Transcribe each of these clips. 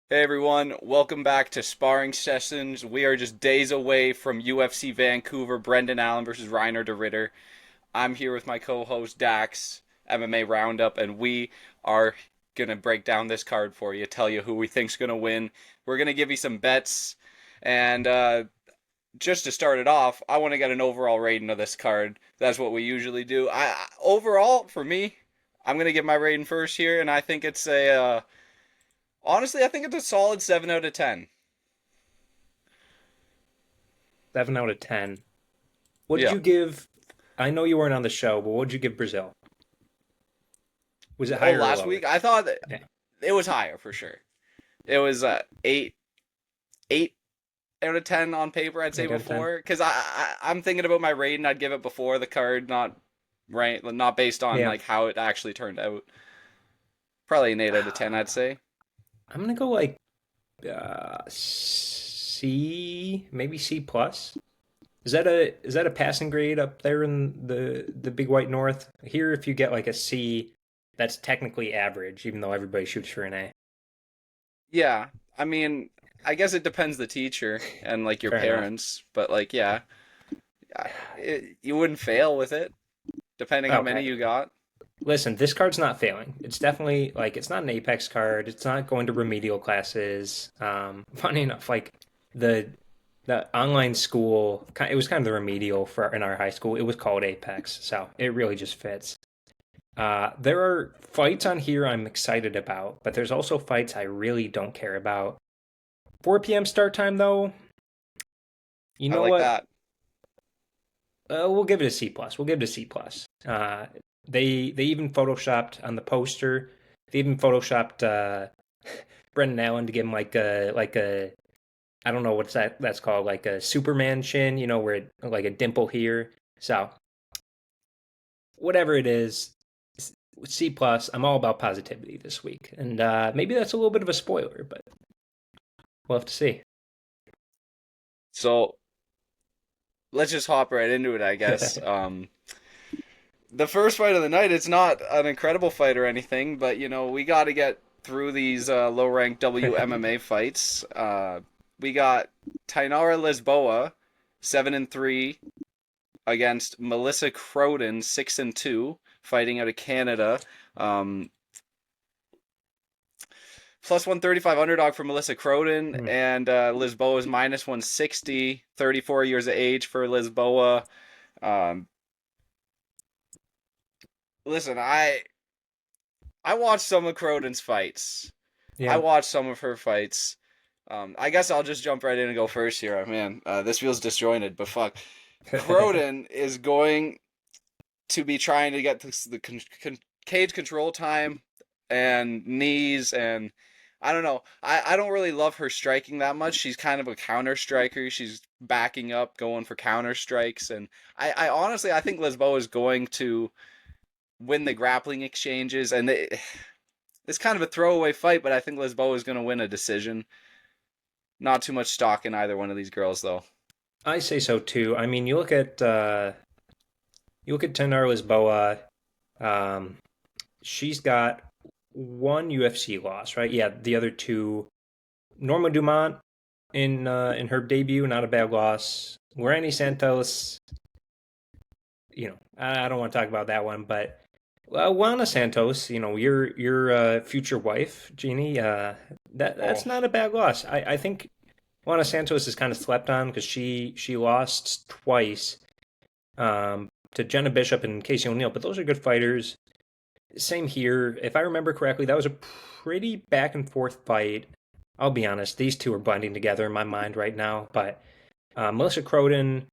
Hey everyone, welcome back to Sparring Sessions. We are just days away from UFC Vancouver, Brendan Allen versus Reiner de Ritter. I'm here with my co-host Dax, MMA Roundup, and we are gonna break down this card for you, tell you who we think's gonna win. We're gonna give you some bets, and just to start it off, I want to get an overall rating of this card. That's what we usually do. Overall for me, I'm gonna give my rating first here, and I think it's a honestly, I think it's a solid 7 out of 10. 7 out of 10. What did Yeah. you give? I know you weren't on the show, but what did you give Brazil? Was it Oh, higher or last lower? week I thought that Yeah. it was higher for sure. It was 8 out of 10 on paper. I'd say 8 out of 10. before, because I'm thinking about my rating. I'd give it before the card, not based on Yeah. like how it actually turned out. Probably an 8 out of 10. I'd say. I'm gonna go like C, maybe C plus. Is that a passing grade up there in the big white north? Here, if you get like a C, that's technically average, even though everybody shoots for an A. Yeah, I mean, I guess it depends the teacher and like your Fair enough. parents, but like yeah, you wouldn't fail with it depending how many Okay. you got. Listen, this card's not failing. It's definitely like it's not an Apex card. It's not going to remedial classes. Funny enough, like the the online school, it was kind of the remedial for in our high school. It was called Apex, so it really just fits. There are fights on here I'm excited about, but there's also fights I really don't care about. 4 p.m. start time though. You I know like what? that. We'll give it a C plus. We'll give it a C plus. They even photoshopped on the poster. They even photoshopped Brendan Allen to give him like a I don't know what's that's called, like a Superman chin. Where like a dimple here. So whatever it is, C plus. I'm all about positivity this week, and maybe that's a little bit of a spoiler, but we'll have to see. So let's just hop right into it, I guess. The first fight of the night, it's not an incredible fight or anything, but we got to get through these low-ranked WMMA fights. We got Tainara Lisboa, 7-3, against Melissa Croden, 6-2, fighting out of Canada. Um, Plus 135 underdog for Melissa Croden, Hmm. and Lisboa is minus 160, 34 years of age for Lisboa. Um, Listen, I watched some of Croden's fights. I Yeah. watched some of her fights. I guess I'll just jump right in and go first here. Man, this feels disjointed, but fuck. Croden is going to be trying to get the cage control time and knees, and I don't know. I don't really love her striking that much. She's kind of a counter striker. She's backing up, going for counter strikes, and I honestly I think Lisboa is going to win the grappling exchanges, and it's kind of a throwaway fight, but I think Lisboa is going to win a decision. Not too much stock in either one of these girls, though. I say so too. I mean, you look at Tendar Lisboa. Um, she's got one UFC loss, right? Yeah, the other two. Norma Dumont in her debut, not a bad loss. Lorani Santos, I don't want to talk about that one, but Juana Santos, your future wife, Jeannie, Oh, that's not a bad loss. I think Juana Santos is kind of slept on because she lost twice to Jenna Bishop and Casey O'Neill, but those are good fighters. Same here. If I remember correctly, that was a pretty back and forth fight. I'll be honest, these two are blending together in my mind right now. But Melissa Croden,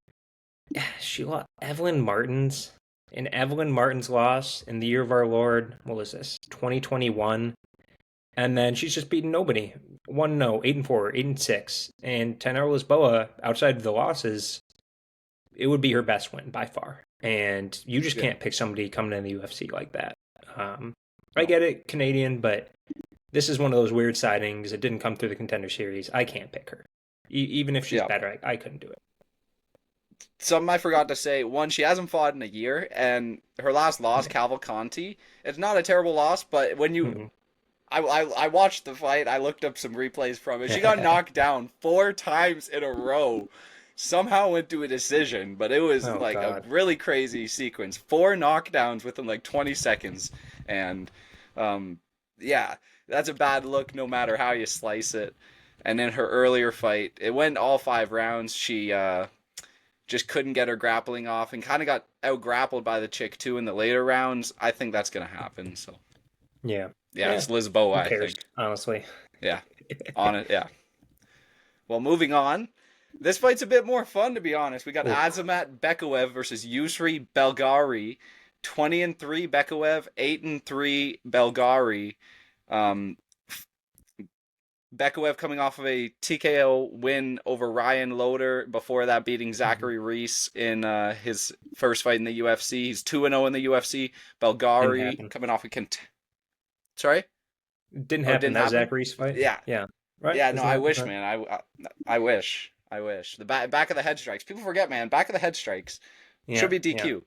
she lost Evelyn Martins. And Evelyn Martin's loss in the year of our Lord, what was this, 2021? And then she's just beaten nobody. 1-0, 8-4, 8-6. And Tainara Lisboa, outside of the losses, it would be her best win by far. And you just yeah. can't pick somebody coming in the UFC like that. Um, I No. get it, Canadian, but this is one of those weird sightings. It didn't come through the contender series. I can't pick her. Even if she's Yeah. better, I couldn't do it. Something I forgot to say. One, she hasn't fought in a year, and her last loss, Cavalcanti, it's not a terrible loss, but when you Mhm. I watched the fight. I looked up some replays from it. She got knocked down 4 times in a row. Somehow went to a decision, but it was Oh like a God. really crazy sequence. 4 knockdowns within like 20 seconds, and um, yeah, that's a bad look no matter how you slice it. And in her earlier fight, it went all 5 rounds. She just couldn't get her grappling off and kind of got out grappled by the chick too in the later rounds. I think that's gonna happen. So Yeah. yeah, Yeah. it's Lisboa, Who I cares, think. honestly? Yeah, on it. Yeah. Well, moving on. This fight's a bit more fun, to be honest. We got Ooh. Azamat Bekaev versus Yusri Belgari. 20-3 Bekaev, 8-3 Belgari. Um, Bekaev coming off of a TKO win over Ryan Loder. Before that, beating Mhm. Zachary Reese in his first fight in the UFC. He's 2-0 in the UFC. Didn't Belgari happen. coming off a Sorry? Didn't Oh, it happen. didn't That happen? Zach Reese fight. Yeah, Yeah. Right? yeah, no, Isn't I that wish, right? man. I wish. I wish. The back of the head strikes. People forget, man. Back of the head strikes. Should Yeah. be Yeah. DQ.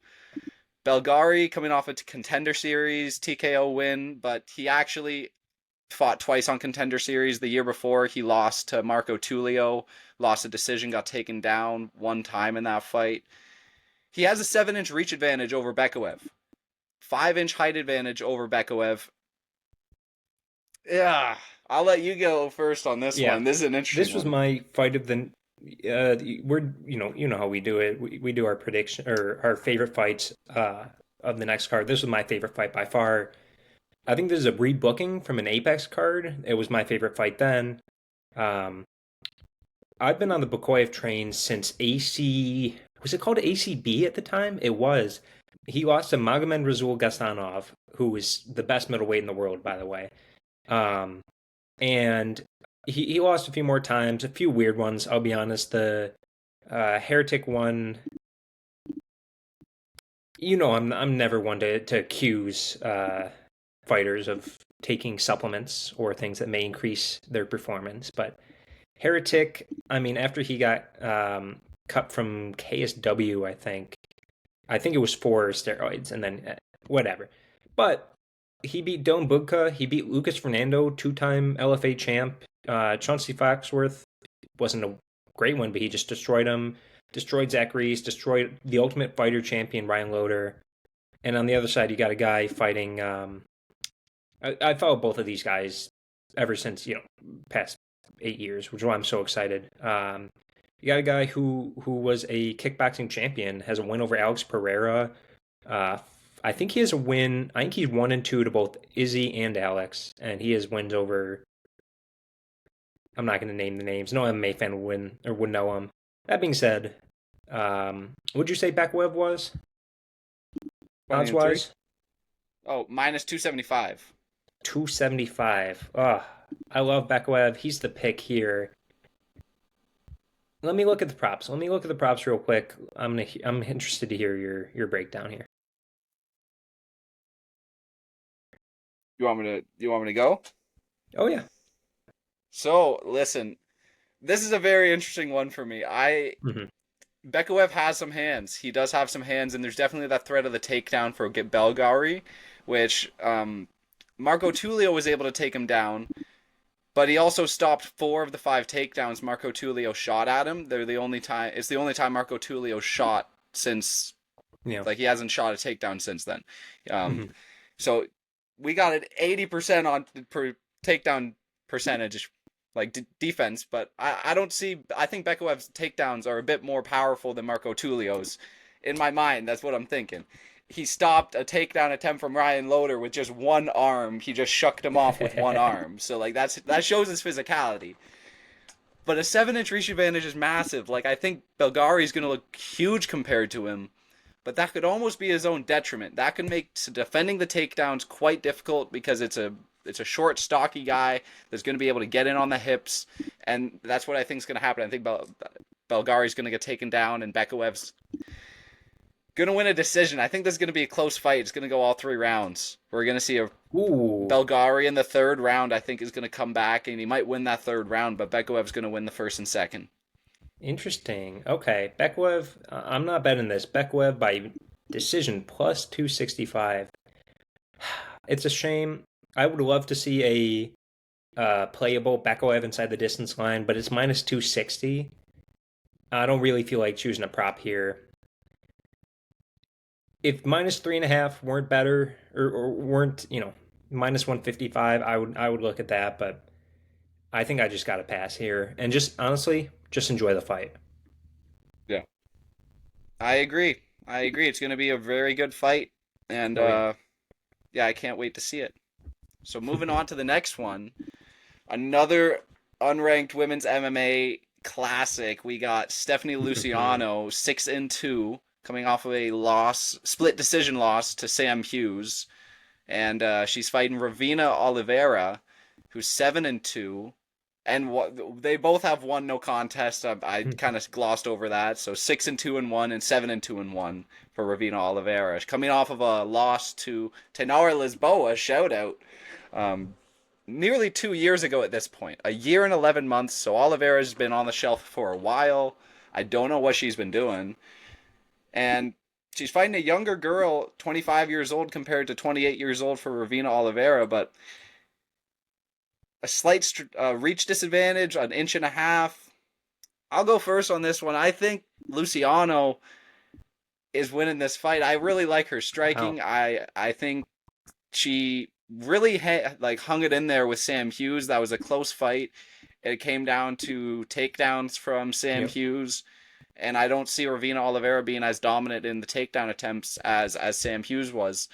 Belgari coming off a contender series TKO win, but he actually fought twice on contender series. The year before, he lost to Marco Tullio, lost a decision, got taken down 1 time in that fight. He has a 7-inch reach advantage over Bekaev, 5-inch height advantage over Bekaev. Yeah, I'll let you go first on this Yeah. one. This is an interesting This was one. my fight of the. We're you know how we do it. We do our prediction or our favorite fights of the next card. This was my favorite fight by far. I think this is a rebooking from an Apex card. It was my favorite fight then. Um, I've been on the Bukoyev train since AC. Was it called ACB at the time? It was. He lost to Magomed Razul Gastanov, who was the best middleweight in the world, by the way. Um, and he lost a few more times, a few weird ones. I'll be honest. The Heretic one, I'm never one to accuse fighters of taking supplements or things that may increase their performance, but Heretic, I mean, after he got cut from KSW, I think it was for steroids, and then whatever. But he beat Dylan Bugka. He beat Lucas Fernando, two-time LFA champ. Chauncey Foxworth wasn't a great one, but he just destroyed him. Destroyed Zach Reese. Destroyed the Ultimate Fighter champion Ryan Loder. And on the other side, you got a guy fighting. I followed both of these guys ever since past 8 years, which is why I'm so excited. You got a guy who was a kickboxing champion, has a win over Alex Pereira. Uh, I think he has a win. I think he's 1-2 to both Izzy and Alex, and he has wins over. I'm not going to name the names. No MMA fan would win or would know him. That being said, would you say Bekaev was 20 odds and 3? wise? Oh, minus 275. 275. Oh, I love Bekaev. He's the pick here. Let me look at the props. Let me look at the props real quick. I'm interested to hear your breakdown here. You want me to go? Oh yeah. So, listen. This is a very interesting one for me. Hmm. Bekaev has some hands. He does have some hands, and there's definitely that threat of the takedown for Belgari, which Marco Tullio was able to take him down, but he also stopped 4 of the 5 takedowns Marco Tullio shot at him. They're the only time. It's the only time Marco Tullio shot since, Yeah. like, he hasn't shot a takedown since then. Um, Hmm. so we got an 80% on per takedown percentage, like defense, but I don't see. I think Bekaev's takedowns are a bit more powerful than Marco Tullio's. In my mind, that's what I'm thinking. He stopped a takedown attempt from Ryan Loder with just one arm. He just shucked him off with one arm. So like that shows his physicality. But a 7-inch reach advantage is massive. Like I think Belgari's gonna look huge compared to him, but that could almost be his own detriment. That could make defending the takedowns quite difficult because it's a short, stocky guy that's going to be able to get in on the hips, and that's what I think is going to happen. I think Belgari's going to get taken down, and Bekaev's going to win a decision. I think this is going to be a close fight. It's going to go all 3 rounds. We're going to see a Ooh, Belgari in the 3rd round. I think is going to come back, and he might win that 3rd round, but Bekaev's going to win the 1st and 2nd. interesting. Okay, Bekaev. I'm not betting this. Bekaev by decision plus 265. It's a shame. I would love to see a playable Bekaev inside the distance line, but it's minus 260. I don't really feel like choosing a prop here. If minus 3.5 weren't better or weren't, minus 155, I would look at that, but I think I just got to pass here and just honestly just enjoy the fight. Yeah. I agree. I agree. It's going to be a very good fight, and Oh yeah. yeah, I can't wait to see it. So moving on to the next one, another unranked women's MMA classic. We got Stephanie Luciano 6-2, coming off of a split decision loss to Sam Hughes, and she's fighting Ravina Oliveira, who's 7-2. And they both have one no contest. I kind of glossed over that. So 6-2-1 and 7-2-1 for Ravina Oliveira, coming off of a loss to Tainara Lisboa. Shout out. Um, Nearly 2 years ago at this point, a year and 11 months. So Oliveira's been on the shelf for a while. I don't know what she's been doing, and she's fighting a younger girl, 25 years old compared to 28 years old for Ravina Oliveira, but a slight reach disadvantage, an inch and a half. I'll go first on this one. I think Luciano is winning this fight. I really like her striking. Wow. I think she really hung it in there with Sam Hughes. That was a close fight. It came down to takedowns from Sam Yep. Hughes, and I don't see Ravina Oliveira being as dominant in the takedown attempts as Sam Hughes was.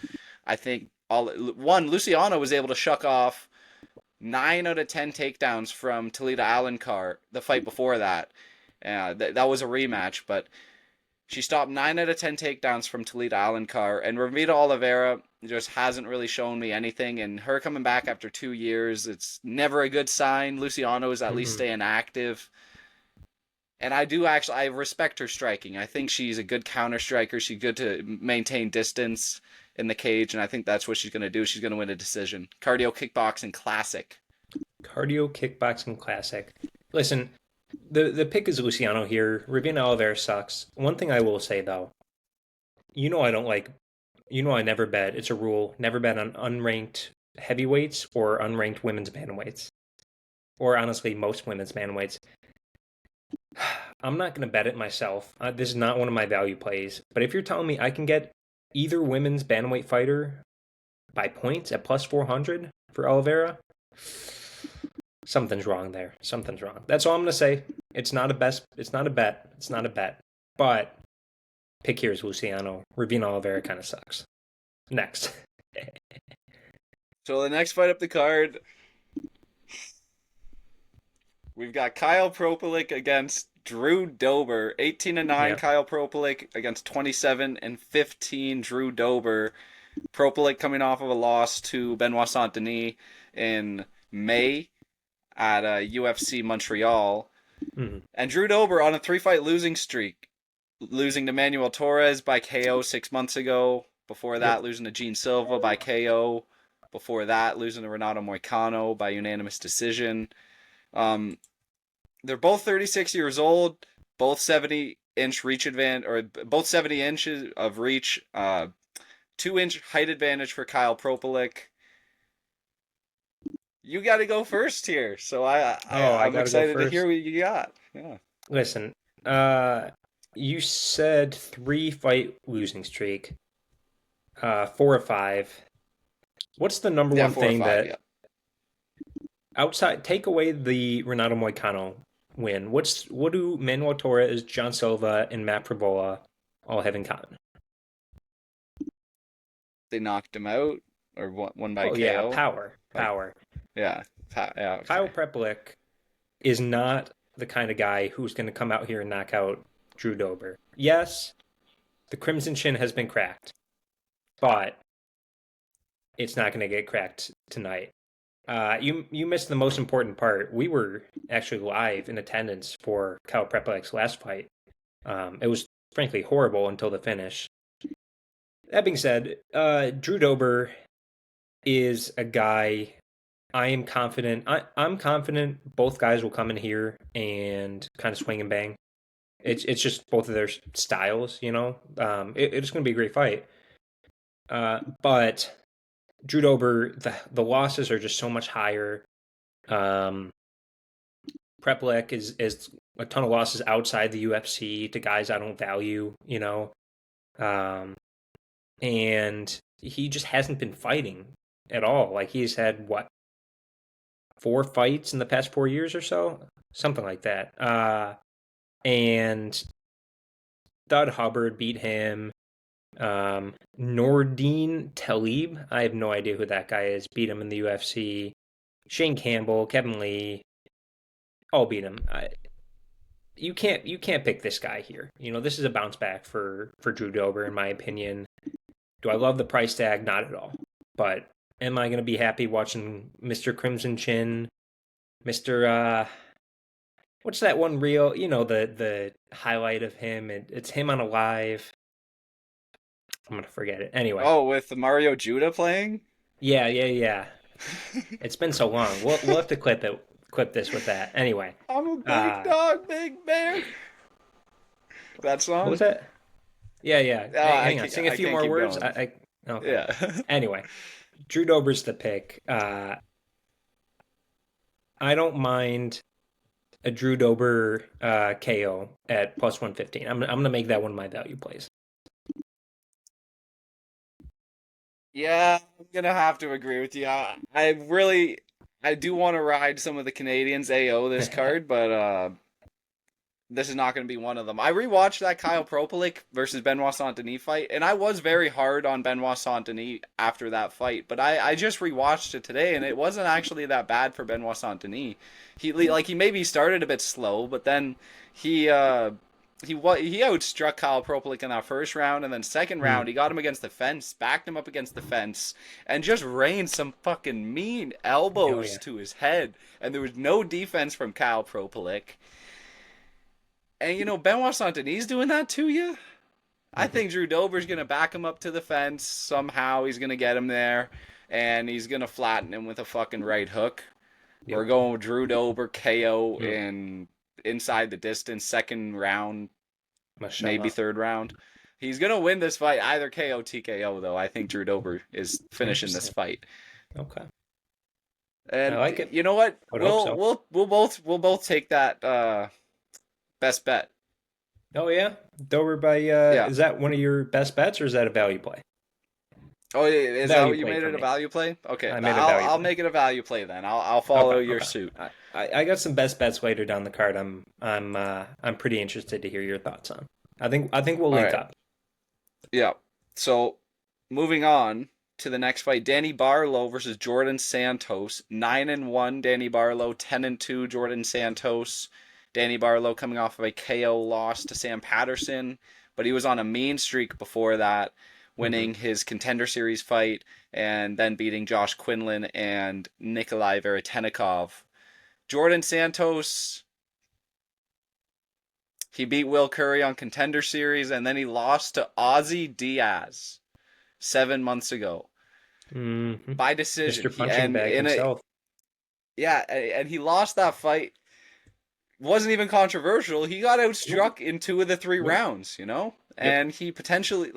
I think Luciano was able to shuck off 9 out of 10 takedowns from Talita Alencar the fight before that. That was a rematch, but she stopped 9 out of 10 takedowns from Talita Alencar, and Ravina Oliveira just hasn't really shown me anything. And her coming back after 2 years, it's never a good sign. Luciano is at least staying active. And I respect her striking. I think she's a good counter striker. She's good to maintain distance in the cage, and I think that's what she's going to do. She's going to win a decision. Cardio kickboxing classic. Cardio kickboxing classic. Listen, the pick is Luciano here. Ravina Oliveira sucks. One thing I will say though, I don't like. I never bet. It's a rule. Never bet on unranked heavyweights or unranked women's bantamweights, or honestly, most women's bantamweights. I'm not going to bet it myself. This is not one of my value plays. But if you're telling me I can get either women's bantamweight fighter by points at plus 400 for Oliveira, something's wrong there. Something's wrong. That's all I'm going to say. It's not a bet. It's not a bet. But pick here is Luciano. Ravina Oliveira kind of sucks. Next. So the next fight up the card, we've got Kyle Propalik against Drew Dober. 18-9 Yeah. Kyle Propalik against 27-15 Drew Dober. Propalik coming off of a loss to Benoit Saint Denis in May at UFC Montreal. Mm-hmm. And Drew Dober on a 3-fight losing streak, losing to Manuel Torres by KO 6 months ago. Before that, losing to Gene Silva by KO. Before that, losing to Renato Moicano by unanimous decision. They're both 36 years old, both 70-inch reach advantage, or both 70 inches of reach. 2-inch height advantage for Kyle Propalik. You got to go first here, so I'm excited to hear what you got. Yeah. Listen, you said 3-fight losing streak, 4 or 5. What's the number one thing that outside? Take away the Renato Moicano win. What do Manuel Torres, John Silva, and Matt Pravola all have in common? They knocked him out or won by KO. Yeah, power. Yeah. Okay. Kyle Propalik is not the kind of guy who's going to come out here and knock out Drew Dober. Yes, the Crimson Chin has been cracked, but it's not going to get cracked tonight. You missed the most important part. We were actually live in attendance for Kyle Propalik's last fight. It was frankly horrible until the finish. That being said, Drew Dober is a guy I am confident. I'm confident both guys will come in here and kind of swing and bang. It's just both of their styles, It's going to be a great fight. But Drew Dober, the losses are just so much higher. Um, Preplik is a ton of losses outside the UFC to guys I don't value, um, and he just hasn't been fighting at all. Like he's had what 4 fights in the past 4 years or so, something like that. And Thud Hubbard beat him. Nordine Talib, I have no idea who that guy is. Beat him in the UFC. Shane Campbell, Kevin Lee, all beat him. You can't pick this guy here. This is a bounce back for Drew Dober, in my opinion. Do I love the price tag? Not at all. But am I going to be happy watching Mr. Crimson Chin, Mr. What's that one reel? The highlight of him. It's him on a live. I'm gonna forget it. Anyway, Oh, with Mario Judah playing? yeah. It's been so long. We'll have to clip this with that. Anyway, I'm a big uh, dog, big bear. That what was song? that? Yeah. Hang on, sing a I few can't more keep words. going. Okay. Yeah. Anyway, Drew Dober's the pick. I don't mind a Drew Dober KO at plus 115. I'm gonna make that one of my value plays. Yeah, I'm gonna have to agree with you. I do want to ride some of the Canadians AO this card, but this is not going to be one of them. I rewatched that Kyle Propalik versus Benoit Saint-Denis fight, and I was very hard on Benoit Saint-Denis after that fight, but I just rewatched it today, and it wasn't actually that bad for Benoit Saint-Denis. He maybe started a bit slow, but then he outstruck Kyle Propalik in that first round, and then second Hmm. round he got him against the fence, backed him up against the fence, and just rained some fucking mean Oh elbows yeah. to his head, and there was no defense from Kyle Propalik. And Benoit Saint-Denis doing that to you. I Hmm. think Drew Dober's gonna back him up to the fence somehow. He's gonna get him there, and he's gonna flatten him with a fucking right hook. We're Yep. going with Drew Dober KO Mm. in inside the distance, second round, maybe Mashallah. third round. He's gonna win this fight either KO TKO though. I think Drew Dober is finishing this Interesting. fight. Okay. I And like it. you know what? I would hope so. We'll both take that best bet. Oh yeah, Dover by Yeah. is that one of your best bets or is that a value play? Oh, is that Value what you play made for it a me. value play? Okay, I made a I'll value I'll play. make it a value play then. I'll follow Okay, your okay. suit. I got some best bets later down the card. I'm pretty interested to hear your thoughts on. I think we'll All link right. up. Yeah. So moving on to the next fight, Danny Barlow versus Jordan Santos. 9-1 Danny Barlow, 10-2 Jordan Santos. Danny Barlow coming off of a KO loss to Sam Patterson, but he was on a mean streak before that, Hmm. winning his Contender Series fight and then beating Josh Quinlan and Nikolai Veretennikov. Jordan Santos, he beat Will Curry on Contender Series, and then he lost to Ozzy Diaz 7 months ago Hmm. by decision. Mr. He Punching and Bag in a himself. Yeah, and he lost that fight. Wasn't even controversial. He got Nope. outstruck in two of the three Nope. rounds, Yep. and he potentially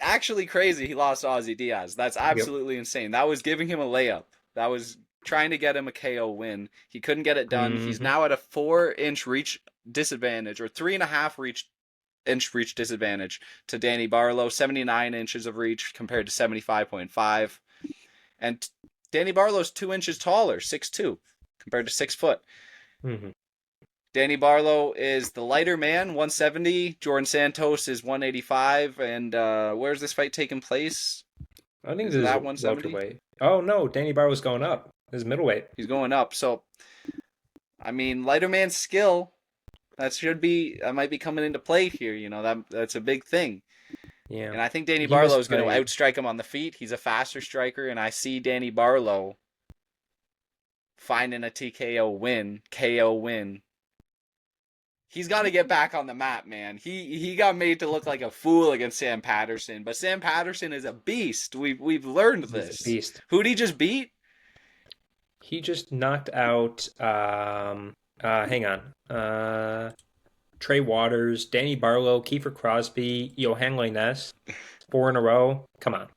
actually crazy. He lost to Ozzy Diaz. That's Yep. absolutely insane. That was giving him a layup. That was trying to get him a KO win. He couldn't get it done. He's Hmm. now at a 4-inch reach disadvantage or 3.5-inch reach disadvantage to Danny Barlow. 79 inches of reach compared to 75.5, and Danny Barlow's 2 inches taller, 6'2", compared to 6 foot. Hmm. Danny Barlow is the lighter man, 170. Jordan Santos is 185. And where's this fight taking place? I think Is it this is at 170? welterweight. Oh no, Danny Barrow's going up. This is middleweight. He's going up. So, I mean, lighter man's skill, that might be coming into play here. That's a big thing. Yeah. And I think Danny He Barlow missed is going to by outstrike him on the feet. He's a faster striker, and I see Danny Barlow finding a TKO win, KO win. He's got to get back on the map, man. He got made to look like a fool against Sam Patterson, but Sam Patterson is a beast. We've learned he's a this. beast. Who'd he just beat? He just knocked out hang on. Trey Waters, Danny Barlow, Kiefer Crosby, Johan Lainez, 4 in a row. Come on.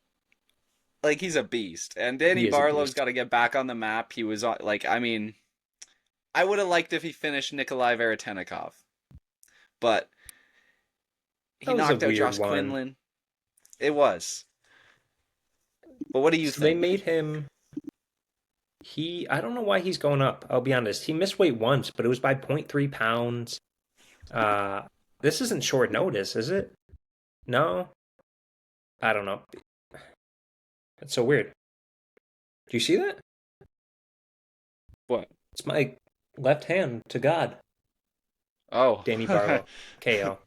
like he's a beast. And Danny He is a Barlow's beast. got to get back on the map. He was like, I mean, I would have liked if he finished Nikolai Veretennikov, but he That was a knocked out weird Josh one. Quinlan. It was. But what do you So they think? made him. I don't know why he's going up. I'll be honest. He missed weight once, but it was by 0.3 pounds. Uh, this isn't short notice, is it? No, I don't know. It's so weird. Do you see that? What? It's my left hand to God, Oh. Danny Barlow, KO.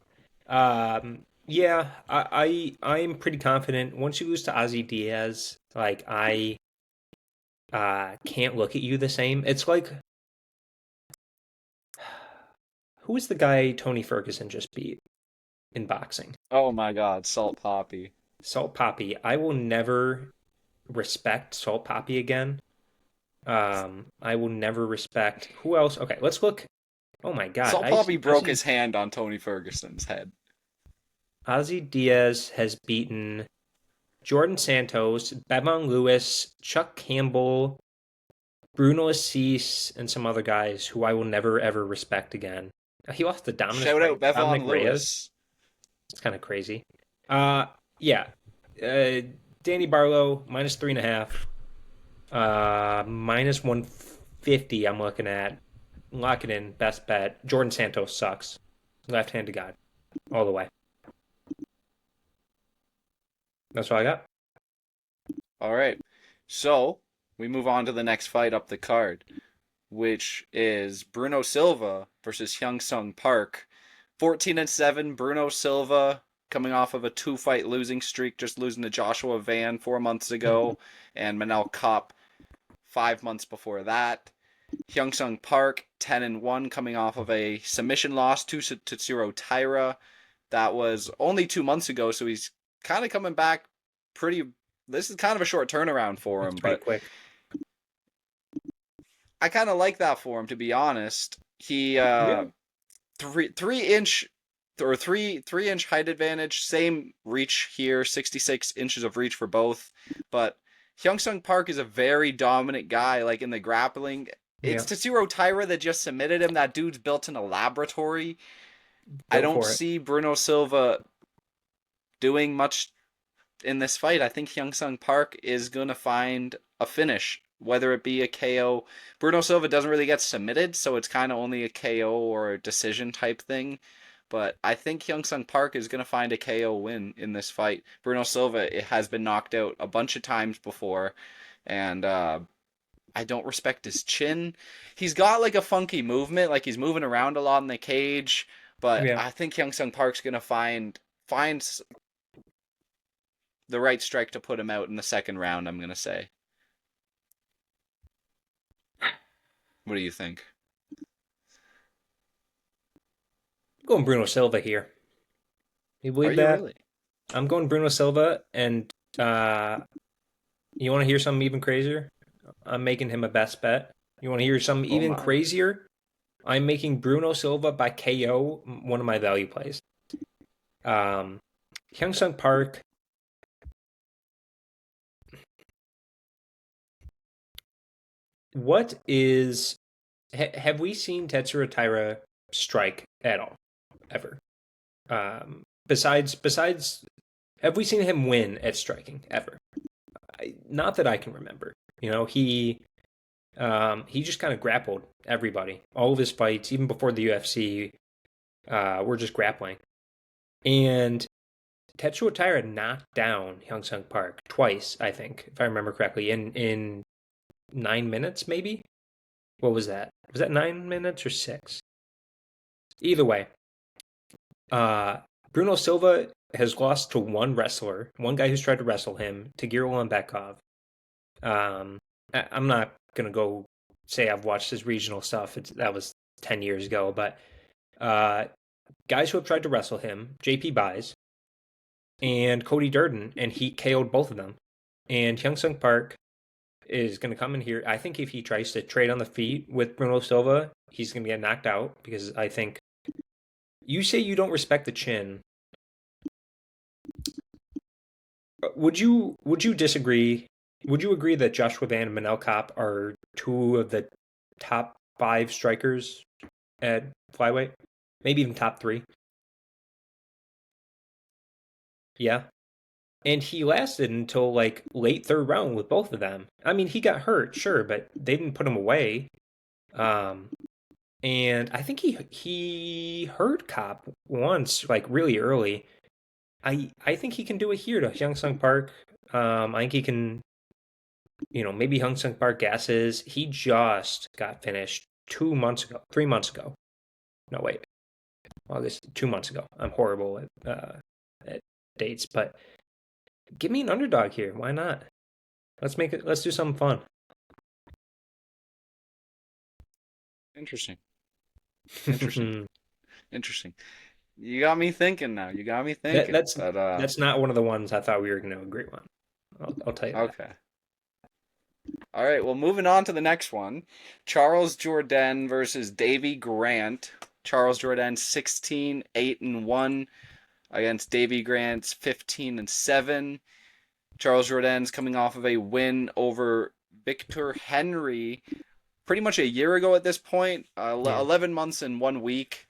Yeah, I'm pretty confident. Once you lose to Ozzy Diaz, like I can't look at you the same. It's like who is the guy Tony Ferguson just beat in boxing? Oh my God, Salt Poppy. Salt Poppy. I will never respect Salt Poppy again. I will never respect who else. Okay, let's look. Oh my God, Salt Poppy broke his hand on Tony Ferguson's head. Ozzy Diaz has beaten Jordan Santos, Bevon Lewis, Chuck Campbell, Bruno Assis, and some other guys who I will never ever respect again. He lost to Shout out Dominic Bevon Reyes. Lewis. It's kind of crazy. Yeah. Danny Barlow minus 3.5. Minus 150. I'm looking at. Lock it in. Best bet. Jordan Santos sucks. Left hand to God, all the way. That's all I got. All right. So we move on to the next fight up the card, which is Bruno Silva versus Hyung Sung Park. 14-7. Bruno Silva coming off of a 2-fight losing streak, just losing to Joshua Van 4 months ago, and Manel Kopp 5 months before that. Hyung Sung Park 10-1, coming off of a submission loss to Tatsuro Taira. That was only 2 months ago, so he's kind of coming back pretty. This is kind of a short turnaround for him, It's pretty but quick. I kind of like that for him, to be honest. He Yeah. 3 inch or 3 inch height advantage, same reach here, 66 inches of reach for both. But Hyung Sung Park is a very dominant guy, like in the grappling. It's Yeah. Tatsuro Taira that just submitted him. That dude's built in a laboratory. I Go don't for it. see Bruno Silva doing much in this fight. I think Hyung Sung Park is going to find a finish, whether it be a KO. Bruno Silva doesn't really get submitted, so it's kind of only a KO or a decision type thing. But I think Hyung Sung Park is going to find a KO win in this fight. Bruno Silva has been knocked out a bunch of times before, and I don't respect his chin. He's got like a funky movement, like he's moving around a lot in the cage. But Yeah. I think Hyung Sung Park's going to find the right strike to put him out in the second round, I'm going to say. What do you think? I'm going Bruno Silva here. You Are believe you that? really? I'm going Bruno Silva, and you want to hear something even crazier? I'm making him a best bet. You want to hear something Oh even my. crazier? I'm making Bruno Silva by KO one of my value plays. Hyung Sung Park. What is? Have we seen Tetsuro Taira strike at all, ever? Besides, have we seen him win at striking ever? Not that I can remember. You know, he just kind of grappled everybody. All of his fights, even before the UFC, were just grappling. And Tetsuo Taira knocked down Hyung Sung Park twice, I think, if I remember correctly, in 9 minutes, maybe. What was that? Was that 9 minutes or 6? Either way, Bruno Silva has lost to one wrestler, one guy who's tried to wrestle him, Tagir Ulanbekov. I'm not gonna go say I've watched his regional stuff. That was 10 years ago, but guys who have tried to wrestle him, JP Buys and Cody Durden, and he KO'd both of them. And Hyung Sung Park is going to come in here. I think if he tries to trade on the feet with Bruno Silva, he's going to get knocked out, because I think you say you don't respect the chin. Would you disagree? Would you agree that Joshua Van and Manel Kopp are two of the top five strikers at flyweight? Maybe even top three? Yeah. And he lasted until like late third round with both of them. I mean, he got hurt, sure, but they didn't put him away. Um, and I think he hurt Kopp once, like really early. I think he can do it here to Hyung Sung Park. I think he can, maybe Hyung Sung Park gasses. He just got finished 2 months ago, 3 months ago. No, wait, August, 2 months ago. I'm horrible at dates, but give me an underdog here. Why not? Let's make it. Let's do something fun. Interesting. Interesting. Interesting. You got me thinking now. You got me That, thinking. that's But that's not one of the ones I thought we were going to agree on. I'll tell you that. okay. All right. Well, moving on to the next one. Charles Jourdain versus Davy Grant. Charles Jourdain 16-8-1 against Davy Grant's 15-7. Charles Jourdain's coming off of a win over Victor Henry pretty much a year ago at this point. Yeah. 11 months and 1 week.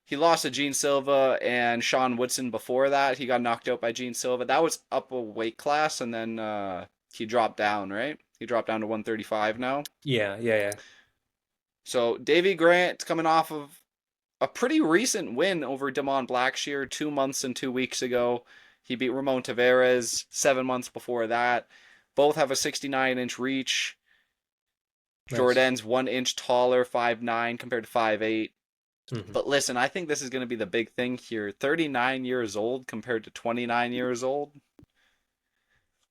He lost to Gene Silva and Sean Woodson before that. He got knocked out by Gene Silva. That was up a weight class, and then he dropped down, right? He dropped down to 135 now. Yeah, yeah, yeah. So Davy Grant coming off of a pretty recent win over Damon Blackshear 2 months and 2 weeks ago. He beat Ramon Tavares 7 months before that. Both have a 69-inch reach. Nice. Jourdain's 1 inch taller, 5'9" compared to 5'8". Mm-hmm. But listen, I think this is going to be the big thing here. 39 years old compared to 29 years old.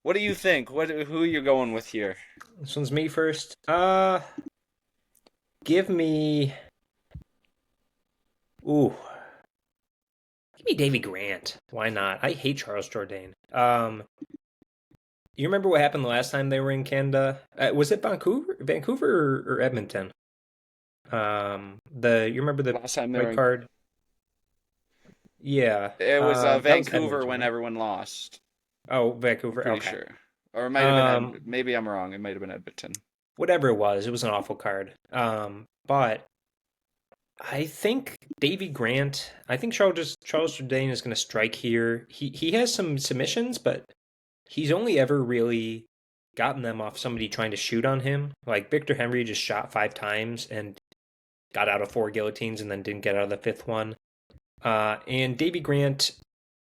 What do you think? Who are you going with here? This one's me first. Give me. Ooh, give me Davy Grant. Why not? I hate Charles Jourdain. You remember what happened the last time they were in Canada? Was it Vancouver or Edmonton? You remember the Last time they were white in, card? Yeah. it was That was Vancouver Edmonton, when right? everyone lost. Oh, Vancouver. Pretty Okay. sure, or it might have been maybe I'm wrong. It might have been Edmonton. Whatever it was an awful card. But I think Davy Grant. I think Charles Jourdain is going to strike here. He has some submissions, but he's only ever really gotten them off somebody trying to shoot on him. Like Victor Henry just shot 5 times and got out of 4 guillotines and then didn't get out of the fifth one. And Davy Grant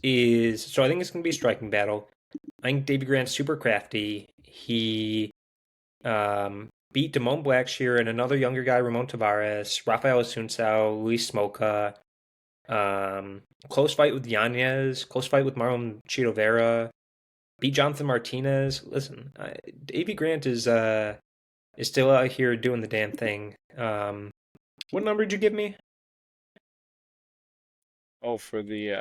is so I think it's going to be a striking battle. I think Davy Grant's super crafty. He beat Damon Blackshear and another younger guy, Ramon Tavares, Rafael Asuncao, Luis Smoka. Close fight with Yanez, close fight with Marlon Chito Vera, beat Jonathan Martinez. Listen, Davy Grant is still out here doing the damn thing. What number did you give me? Oh, for the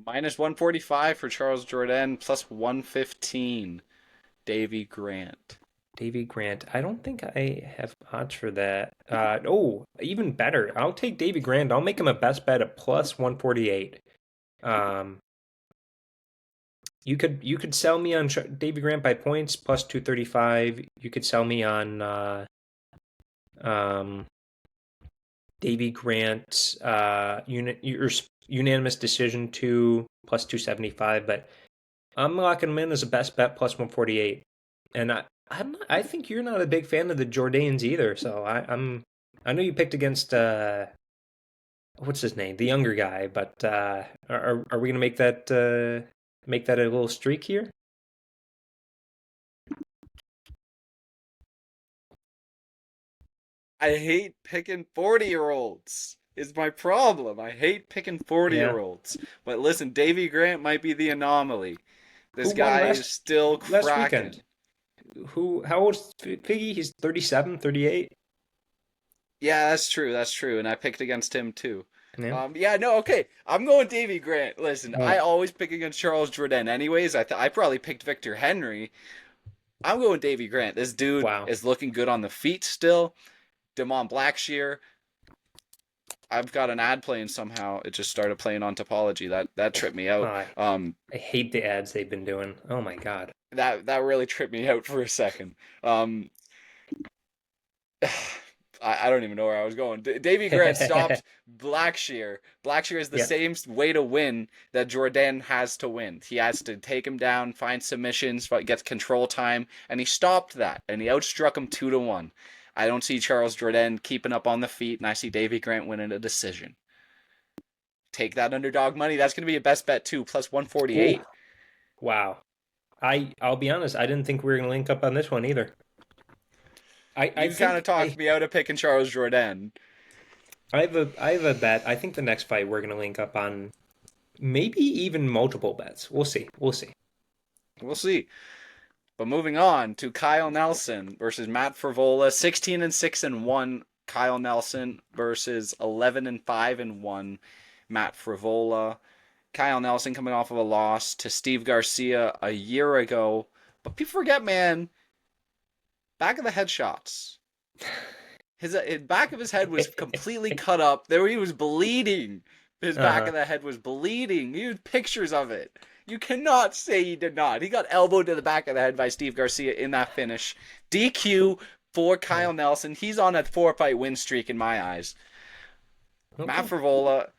minus 145 for Charles Jourdain, plus 115 Davy Grant. Davy Grant. I don't think I have odds for that. Even better. I'll take Davy Grant. I'll make him a best bet at plus 148. You could sell me on Davy Grant by points plus 235. You could sell me on Davy Grant unanimous decision to plus 275, but I'm locking him in as a best bet plus 148. And I think you're not a big fan of the Jourdains either, so I know you picked against what's his name, the younger guy, but are we gonna make that a little streak here? I hate picking 40-year-olds. Is my problem. I hate picking 40 Yeah. year olds. But listen, Davy Grant might be the anomaly. This Who won guy is still last cracking. weekend? How old's Figgy? He's 37, 38. Yeah, that's true. That's true. And I picked against him too. Yeah. Yeah, no, okay. I'm going Davy Grant. Listen, Oh. I always pick against Charles Jourdain anyways. I probably picked Victor Henry. I'm going Davy Grant. This dude Wow. is looking good on the feet still. Damon Blackshear. I've got an ad playing somehow. It just started playing on Topology. That tripped me out. I I hate the ads they've been doing. Oh my God. That really tripped me out for a second. Um, I don't even know where I was going. Davy Grant stopped Blackshear. Blackshear is the Yeah. same way to win that Jordan has to win. He has to take him down, find submissions, gets control time, and he stopped that, and he outstruck him 2-1. I don't see Charles Jordan keeping up on the feet, and I see Davy Grant winning a decision. Take that underdog money. That's going to be a best bet too, plus Ooh, 148. wow. I'll be honest, I didn't think we were gonna link up on this one either. I You kind of think talked me out of picking Charles Jordan. I have a bet. I think the next fight we're gonna link up on maybe even multiple bets. We'll see. We'll see. We'll see. But moving on to Kyle Nelson versus Matt Frevola, 16-6-1 Kyle Nelson versus 11-5-1 Matt Frevola. Kyle Nelson coming off of a loss to Steve Garcia a year ago. But people forget, man, back of the head shots. His back of his head was completely cut up. There he was bleeding. His back of the head was bleeding. You had pictures of it. You cannot say he did not. He got elbowed to the back of the head by Steve Garcia in that finish. DQ for Kyle Nelson. He's on a 4-fight win streak in my eyes. Okay. Matt Frevola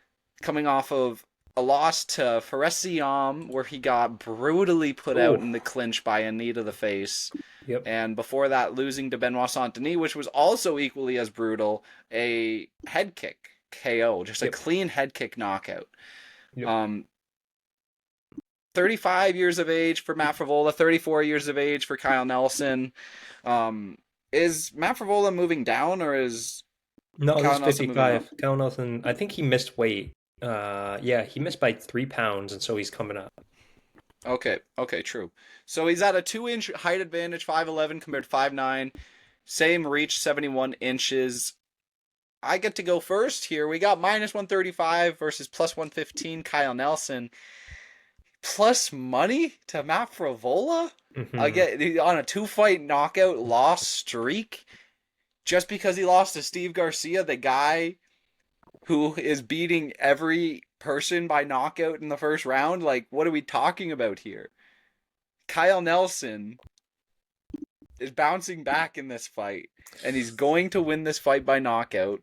coming off of a loss to Fares Siam where he got brutally put out in the clinch by a knee to the face. Yep. And before that, losing to Benoit Saint-Denis, which was also equally as brutal, a head kick KO, just a clean head kick knockout. Yep. 35 years of age for Matt Frevola, 34 years of age for Kyle Nelson. Is Matt Frevola moving down, or is No, Kyle he's Nelson moving 55. up? Kyle Nelson, I think he missed weight. Yeah, he missed by 3 pounds, and so he's coming up. Okay, true. So he's at a 2-inch height advantage, 5'11 compared to 5'9. Same reach, 71 inches. I get to go first here. We got minus 135 versus plus 115 Kyle Nelson. Plus money to Matt Frevola? Mm-hmm. On a 2-fight knockout loss streak? Just because he lost to Steve Garcia, the guy who is beating every person by knockout in the first round? Like, what are we talking about here? Kyle Nelson is bouncing back in this fight, and he's going to win this fight by knockout.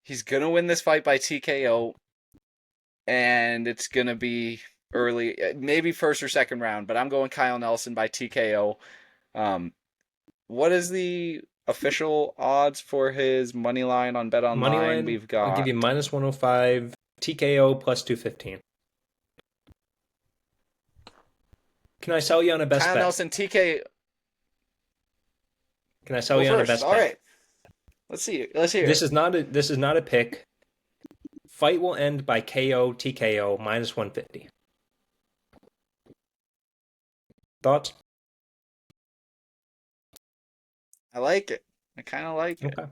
He's going to win this fight by TKO, and it's going to be early, maybe first or second round, but I'm going Kyle Nelson by TKO. What is the official odds for his money line on Bet Money Online? line, We've I'll give got you minus 105, TKO plus 215. Can I sell you on a best Kyle bet? Nelson TK. Can I sell Go you on a first. best All bet? right. Let's see. Let's hear. This is not a pick. Fight will end by KO, TKO, minus 150. Thoughts? I like it. I kind of like it. Okay.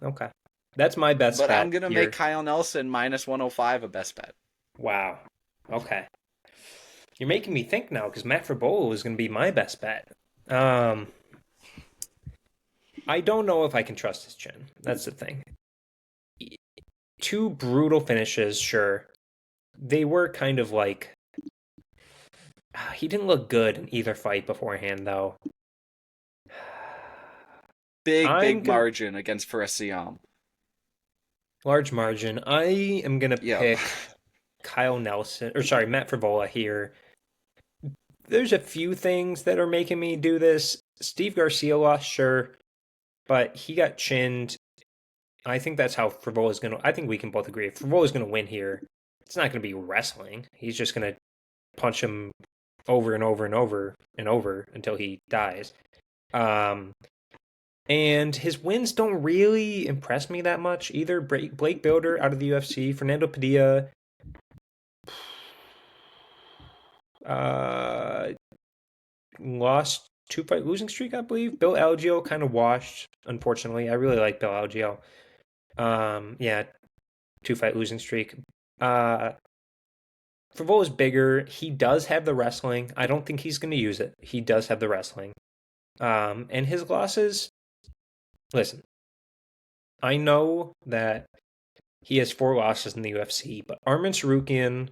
Okay. That's my best But bet I'm gonna here. make Kyle Nelson minus 105 a best bet. Wow. Okay. You're making me think now because Matt Frevola is going to be my best bet. I don't know if I can trust his chin. That's the thing. 2 brutal finishes, sure. They were kind of like he didn't look good in either fight beforehand, though. Big margin against Fares Siam. Large margin. I am gonna Yeah. pick Kyle Nelson, or sorry, Matt Frevola here. There's a few things that are making me do this. Steve Garcia lost, sure, but he got chinned. I think that's how Frivola's gonna. I think we can both agree. If Frivola's gonna win here, it's not gonna be wrestling. He's just gonna punch him over and over and over and over until he dies. And his wins don't really impress me that much either. Blake Builder out of the UFC, Fernando Padilla. Lost 2-fight losing streak, I believe. Bill Algeo kind of washed, unfortunately. I really like Bill Algeo. Yeah, 2-fight losing streak. Fivola's bigger. He does have the wrestling. I don't think he's going to use it. He does have the wrestling. And his losses, listen, I know that he has 4 losses in the UFC, but Arman Sarukian,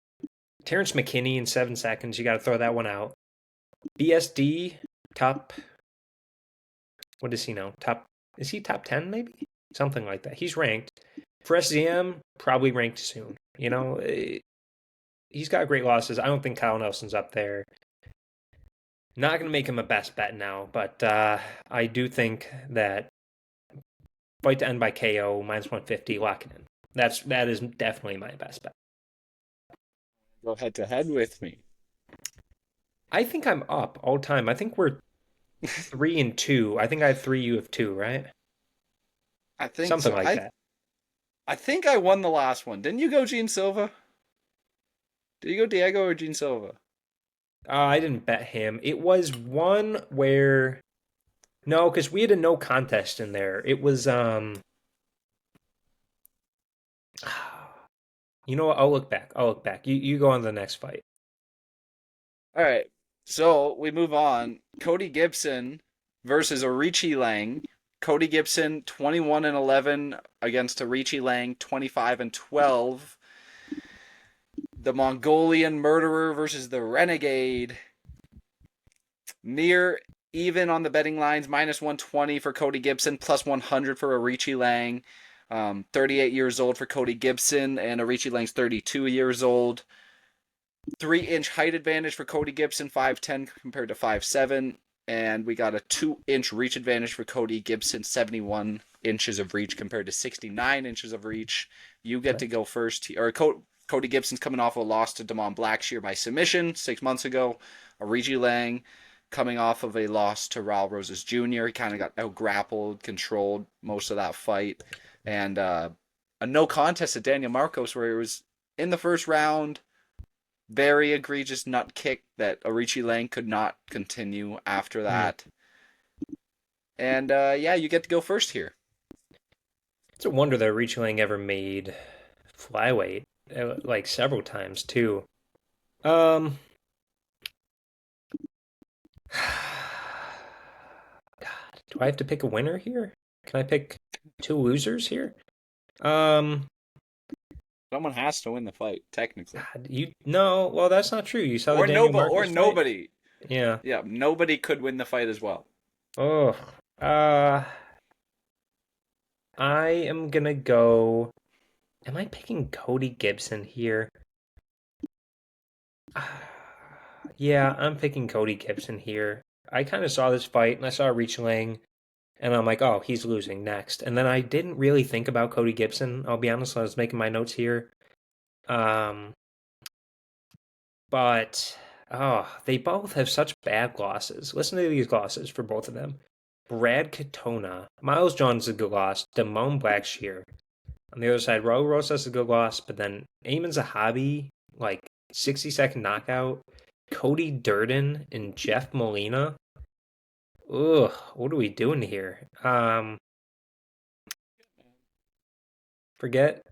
Terrence McKinney in 7 seconds, you got to throw that one out. BSD, top, what is he now? Is he top 10 maybe? Something like that. He's ranked. For SZM, probably ranked soon. He's got great losses. I don't think Kyle Nelson's up there. Not going to make him a best bet now, but I do think that fight to end by KO, -150, lock it in. That is definitely my best bet. Go head to head with me. I think I'm up all time. I think we're 3-2. I think I have 3, you have 2, right? I think Something so. like I that. I think I won the last one. Didn't you go Gene Silva? Did you go Diego or Gene Silva? I didn't bet him. It was one where no, because we had a no contest in there. It was you know what? I'll look back. I'll look back. You go on to the next fight. All right. So we move on. Cody Gibson versus Arichi Lang. Cody Gibson 21-11 against Arichi Lang 25-12. The Mongolian Murderer versus the Renegade. Near even on the betting lines, -120 for Cody Gibson, +100 for Arichi Lang. 38 years old for Cody Gibson, and Arichi Lang's 32 years old. 3-inch height advantage for Cody Gibson, 5'10 compared to 5'7. And we got a 2-inch reach advantage for Cody Gibson, 71 inches of reach compared to 69 inches of reach. You get to go first. Cody Gibson's coming off a loss to Damon Blackshear by submission 6 months ago. Arichi Lang coming off of a loss to Raul Rosas Jr. He kind of got out-grappled, controlled most of that fight. And a no contest to Daniel Marcos where it was in the first round, very egregious nut kick that Arichi Lang could not continue after that. And yeah, you get to go first here. It's a wonder that Arichi Lang ever made flyweight, like several times too. God, do I have to pick a winner here? Can I pick 2 losers here? Someone has to win the fight, technically. God, no, well that's not true. You saw the Daniel Marcos fight? Nobody. Yeah. Yeah, nobody could win the fight as well. Oh, I am gonna go. Am I picking Cody Gibson here? Yeah, I'm picking Cody Gibson here. I kind of saw this fight and I saw Reach Lang, and I'm like, oh, he's losing next. And then I didn't really think about Cody Gibson. I'll be honest, I was making my notes here. But they both have such bad losses. Listen to these losses for both of them. Brad Katona, Miles Johns is a good loss. Damone Blackshear. On the other side, Raul Rosas is a good loss, but then Ayman Zahabi, like 60-second knockout. Cody Durden and Jeff Molina. Ugh, what are we doing here? Forget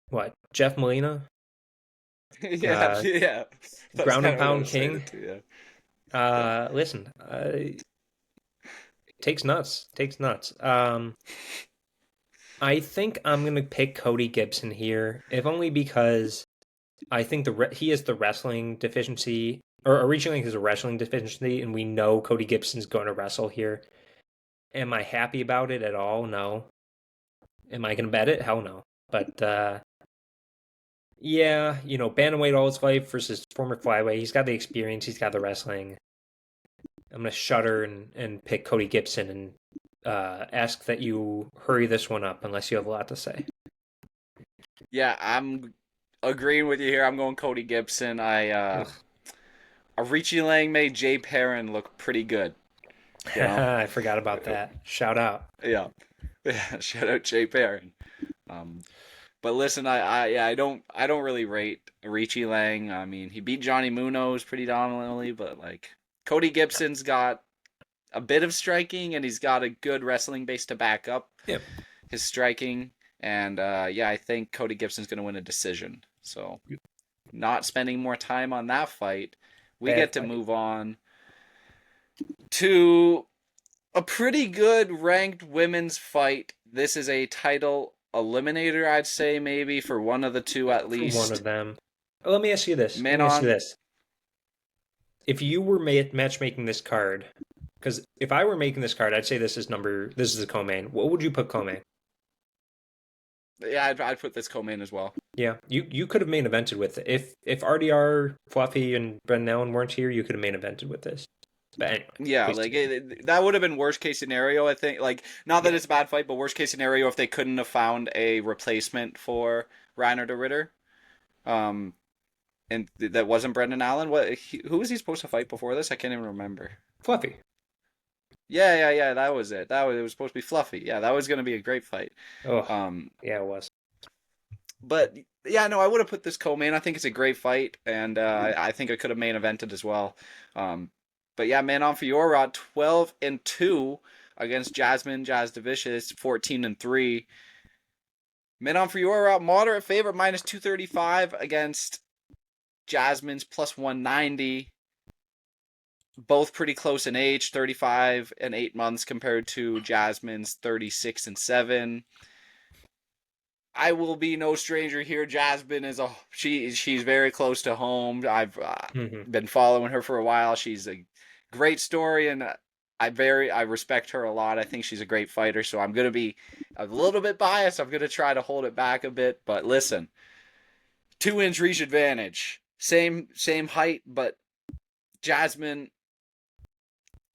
what? Jeff Molina? Yeah. Ground and pound king. Yeah. Listen, takes nuts. I think I'm gonna pick Cody Gibson here, if only because I think he has the wrestling deficiency, or originally has a wrestling deficiency, and we know Cody Gibson's going to wrestle here. Am I happy about it at all? No. Am I gonna bet it? Hell no. But yeah, bantamweight all his life versus former flyweight. He's got the experience. He's got the wrestling. I'm gonna shudder and pick Cody Gibson and ask that you hurry this one up unless you have a lot to say. Yeah, I'm agreeing with you here. I'm going Cody Gibson. Arichi Lang made Jay Perrin look pretty good. You know? I forgot about that. Shout out. Yeah. Shout out Jay Perrin. But listen, I don't really rate Arichi Lang. I mean, he beat Johnny Munoz pretty dominantly, but like Cody Gibson's got a bit of striking, and he's got a good wrestling base to back up his striking. And yeah, I think Cody Gibson's going to win a decision. So, not spending more time on that fight, we get to move on to a pretty good ranked women's fight this is a title eliminator, I'd say, maybe for one of the two at For one least. of them. Let me ask you this. Let me ask you Manon, this. If you were matchmaking this card, because if I were making this card, I'd say this is a co-main. What would you put co-main? yeah, I'd put this co-main as well. Yeah, you could have main evented with it. If RDR, Fluffy, and Brendan Allen weren't here, you could have main evented with this. But anyway, Yeah, case like different. that would have been worst case scenario. I think, like, not that Yeah. it's a bad fight, but worst case scenario if they couldn't have found a replacement for Reiner de Ritter, um, and that wasn't Brendan Allen. Who was he supposed to fight before this? I can't even remember. Fluffy. Yeah. That was it. It was supposed to be Fluffy. Yeah, that was gonna be a great fight. Oh, Um, yeah, it was. but yeah, no, I would have put this co-main. I think it's a great fight, and I think I could have main evented as well. Um, but yeah, Manon Fiora, 12-2 against Jasmine Jasdavicius, 14-3. Manon Fiora, moderate favorite, minus 235 against Jasmine's plus 190. Both pretty close in age, 35 and 8 months compared to Jasmine's 36 and 7. I will be no stranger here. Jasmine is she's very close to home. I've Hmm. been following her for a while. She's a great story, and I respect her a lot. I think she's a great fighter. So I'm gonna be a little bit biased. I'm gonna try to hold it back a bit. But listen, 2-inch reach advantage, same height, but Jasmine,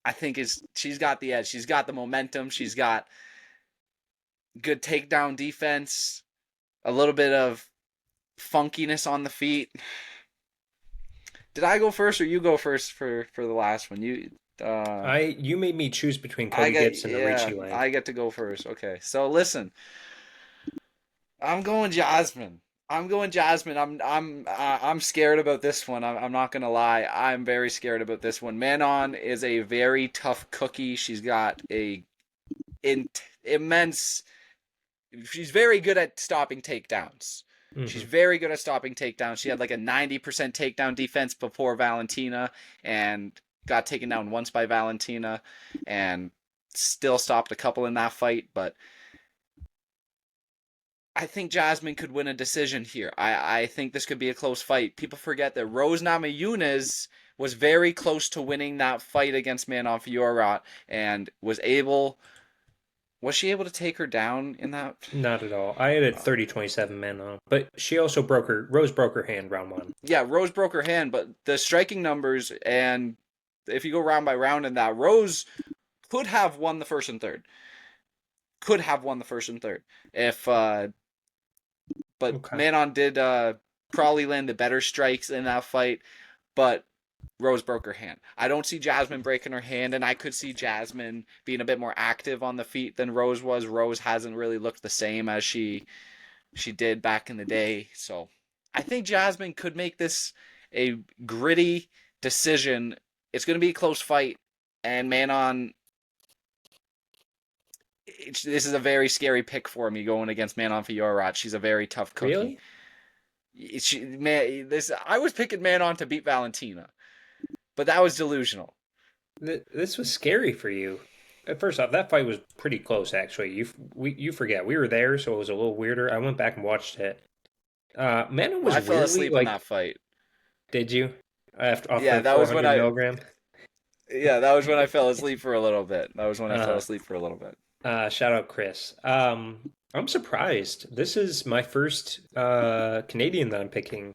I think she's got the edge. She's got the momentum. She's got good takedown defense. A little bit of funkiness on the feet. Did I go first or you go first for the last one? You made me choose between Cody Gibson and Ricci Lang. I get to go first. Okay. So listen, I'm going Jasmine. I'm going Jasmine. I'm scared about this one. I'm not gonna lie. I'm very scared about this one. Manon is a very tough cookie. She's got a immense. She's very good at stopping takedowns. She's Hmm. very good at stopping takedowns. She had like a 90% takedown defense before Valentina and got taken down once by Valentina and still stopped a couple in that fight. But I think Jasmine could win a decision here. I think this could be a close fight. People forget that Rose Namajunas was very close to winning that fight against Manon Fiorot and was she able to take her down in that? Not at all. I had it 30-27 men on, but she also Rose broke her hand round one. Yeah, Rose broke her hand, but the striking numbers and if you go round by round in that, Rose could have won the first and third. Could have won the first and third if but Okay. Manon did probably land the better strikes in that fight, but Rose broke her hand. I don't see Jasmine breaking her hand, and I could see Jasmine being a bit more active on the feet than Rose was. Rose hasn't really looked the same as she did back in the day. So I think Jasmine could make this a gritty decision. It's going to be a close fight, and Manon. This is a very scary pick for me going against Manon Fiorot. She's a very tough cookie. Really? I was picking Manon to beat Valentina, but that was delusional. This was scary for you. First off, that fight was pretty close, actually. You forget we were there, so it was a little weirder. I went back and watched it. Manon was I fell weirdly asleep in like, that fight. did you? After off Yeah, the 400 milligram. that was when I fell asleep for a little bit. That was when I fell Uh, asleep for a little bit. Shout out Chris. I'm surprised. This is my first Canadian that I'm picking,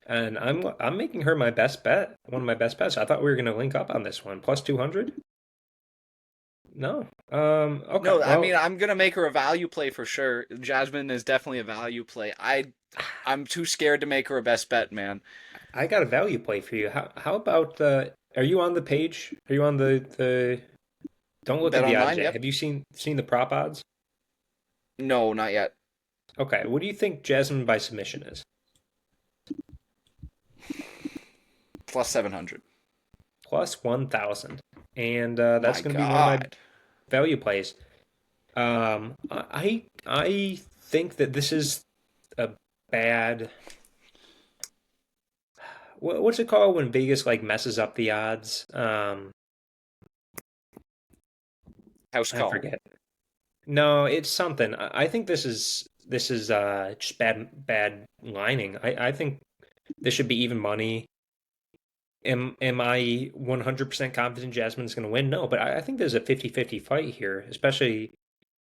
and I'm making her my best bet. One of my best bets. I thought we were gonna link up on this one. Plus 200. No. Okay. No, I mean Well, I'm gonna make her a value play for sure. Jasmine is definitely a value play. I'm too scared to make her a best bet, man. I got a value play for you. How about are you on the page? Are you on the don't look Bet at the odds online, yet. yep. Have you seen the prop odds? No, not yet. Okay. What do you think Jasmine by submission is? Plus 700. Plus 1,000. And that's My going to be one of my God. value plays. I think that this is a bad. What's it called when Vegas like messes up the odds? House I call. forget. No, it's something. I think this is just bad lining. I think this should be even money. Am I 100% confident Jasmine's going to win? No, but I think there's a 50-50 fight here, especially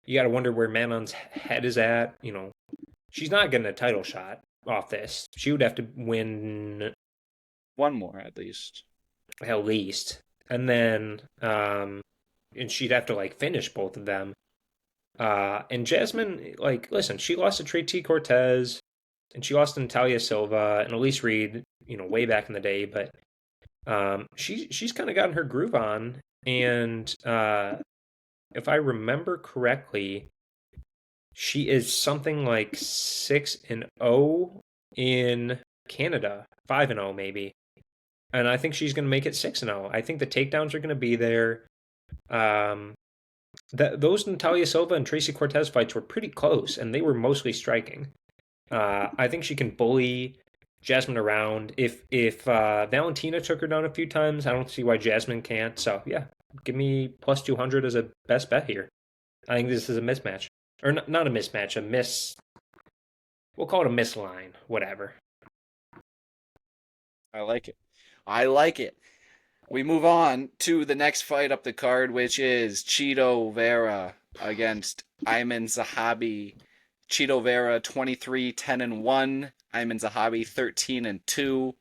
you got to wonder where Manon's head is at. She's not getting a title shot off this. She would have to win One more at least. at least. And then and she'd have to like finish both of them. And Jasmine, like, listen, she lost to Tracy Cortez and she lost to Natalia Silva and Elise Reed, way back in the day, but she's kind of gotten her groove on. And if I remember correctly, she is something like 6-0 in Canada, 5-0 maybe. And I think she's going to make it 6-0. I think the takedowns are going to be there. Um, those Natalia Silva and Tracy Cortez fights were pretty close, and they were mostly striking. I think she can bully Jasmine around. If Valentina took her down a few times, I don't see why Jasmine can't. So yeah, give me plus 200 as a best bet here. I think this is a mismatch, or not a mismatch, a miss. We'll call it a misline, whatever. I like it. I like it. We move on to the next fight up the card, which is Chito Vera against Ayman Zahabi. Chito Vera 23-10-1. Ayman Zahabi 13-2.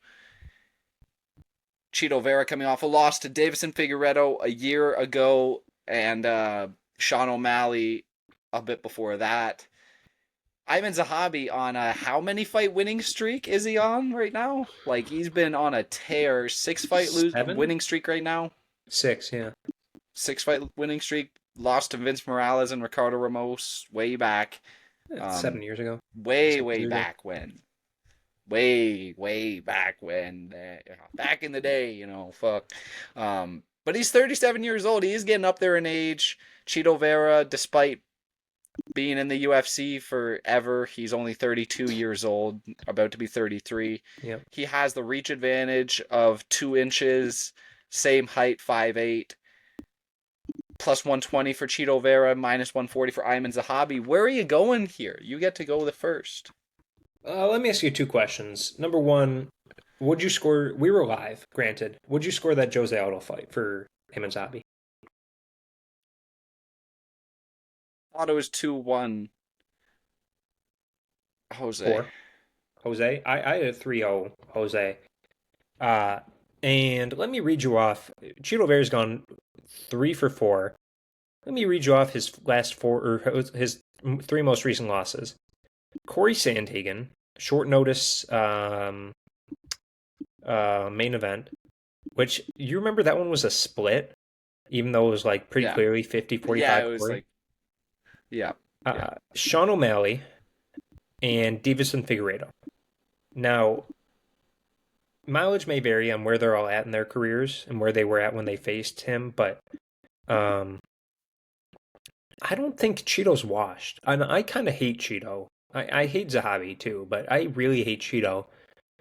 Chito Vera coming off a loss to Davison Figueiredo a year ago, and Sean O'Malley a bit before that. Ayman Zahabi on a how many fight winning streak is he on right now? Like, he's been on a tear, 6 fight Seven? winning streak right now. 6, yeah. 6 fight winning streak. Lost to Vince Morales and Ricardo Ramos way back. 7 years ago. Way 6 years ago. back when. Way back when. Back in the day, fuck. But he's 37 years old. He is getting up there in age. Chito Vera, despite being in the UFC forever, he's only 32 years old, about to be 33. Yep. He has the reach advantage of 2 inches, same height, 5'8". Plus 120 for Chito Vera, minus 140 for Ayman Zahabi. Where are you going here? You get to go the first. Let me ask you two questions. Number one, would you score? We were live, granted. Would you score that Jose Aldo fight for him and Zabi? I thought it was 2-1. Jose. Four. Jose? I had a 3-0 Jose. Uh, and let me read you off. Chito Vera's gone 3 for 4. Let me read you off his last 4, or his 3 most recent losses. Corey Sandhagen, short notice main event, which you remember that one was a split, even though it was like pretty clearly 50-45. Yeah, it was Corey. Yeah. Sean O'Malley and Davison Figueiredo. Now, mileage may vary on where they're all at in their careers and where they were at when they faced him, but I don't think Chito's washed. And I kind of hate Chito. I hate Zahabi too, but I really hate Chito.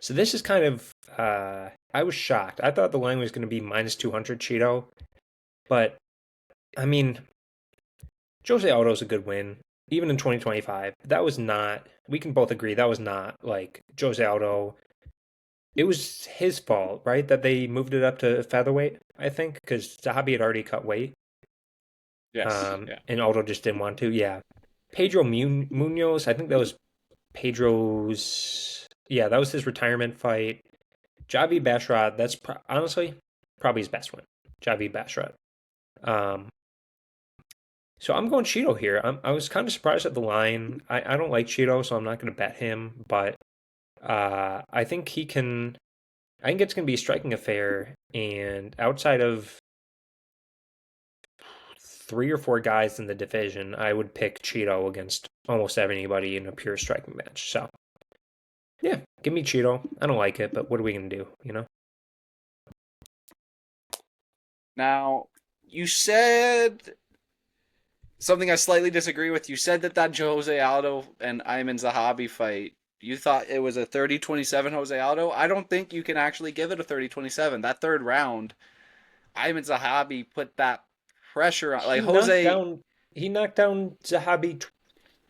So this is kind of, I was shocked. I thought the line was going to be minus 200 Chito, but I mean, Jose Aldo's a good win, even in 2025. That was not, we can both agree, that was not like Jose Aldo. It was his fault, right? That they moved it up to featherweight, I think, because Zahabi had already cut weight. Yes. And Aldo just didn't want to. Yeah. Pedro Munoz, I think that was Pedro's. Yeah, that was his retirement fight. Javi Basharat, that's honestly probably his best win. Javi Basharat. So I'm going Chito here. I was kind of surprised at the line. I don't like Chito, so I'm not going to bet him. But I think he can. I think it's going to be a striking affair. And outside of 3 or 4 guys in the division, I would pick Chito against almost anybody in a pure striking match. So, yeah, give me Chito. I don't like it, but what are we going to do, Now, you said something I slightly disagree with. You said that Jose Aldo and Ayman Zahabi fight, you thought it was a 30-27 Jose Aldo. I don't think you can actually give it a 30-27. That third round, Ayman Zahabi put that pressure on. Like, Jose He knocked down Zahabi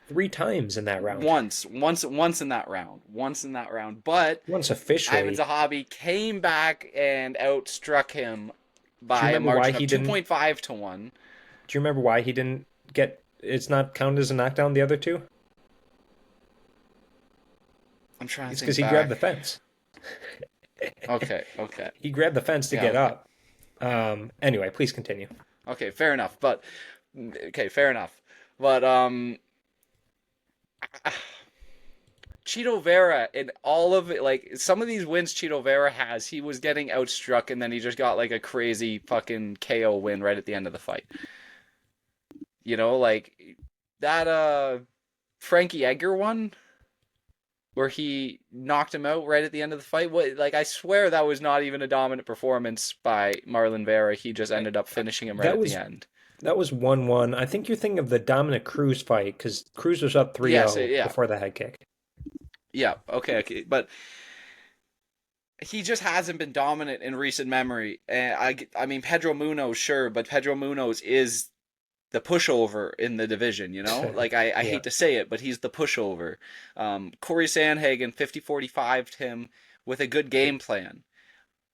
3 times in that round. Once in that round. Once in that round. But Once Ivan officially. Zahabi came back and outstruck him Do you by a remember why margin he of didn't? 2.5 to 1. Do you remember why he didn't get? It's not counted as a knockdown. The other two. I'm trying to It's think because he grabbed the back. fence. Okay, okay. He grabbed the fence to Yeah, get okay. up. Anyway, please continue. Okay, fair enough. But okay, fair enough. But Cheeto Vera in all of it, like some of these wins Cheeto Vera has, he was getting outstruck and then he just got like a crazy fucking KO win right at the end of the fight. Like that Frankie Edgar one where he knocked him out right at the end of the fight. What, like, I swear that was not even a dominant performance by Marlon Vera. He just I, ended up finishing him right that at the was end. that was 1-1. I think you're thinking of the Dominic Cruz fight because Cruz was up 3 Yes, zero yeah. before the head kick. Yeah, okay, okay. But he just hasn't been dominant in recent memory. And I mean, Pedro Munoz, sure, but Pedro Munoz is the pushover in the division. Like, I Yeah. hate to say it, but he's the pushover. Corey Sandhagen 50-45'd him with a good game plan.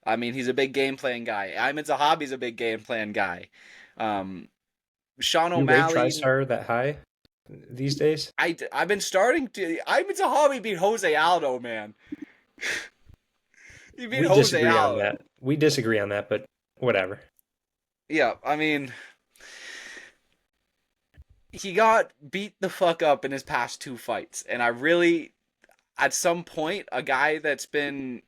I mean, he's a big game plan guy. Ayman Zahabi's a big game plan guy. Um, Sean You rate O'Malley, TriStar that high these days? I've been starting to. Ayman Zahabi beat Jose Aldo, man. He beat We Jose disagree on Aldo. that. We disagree on that, but whatever. Yeah, I mean, he got beat the fuck up in his past two fights, and I really, at some point, a guy that's been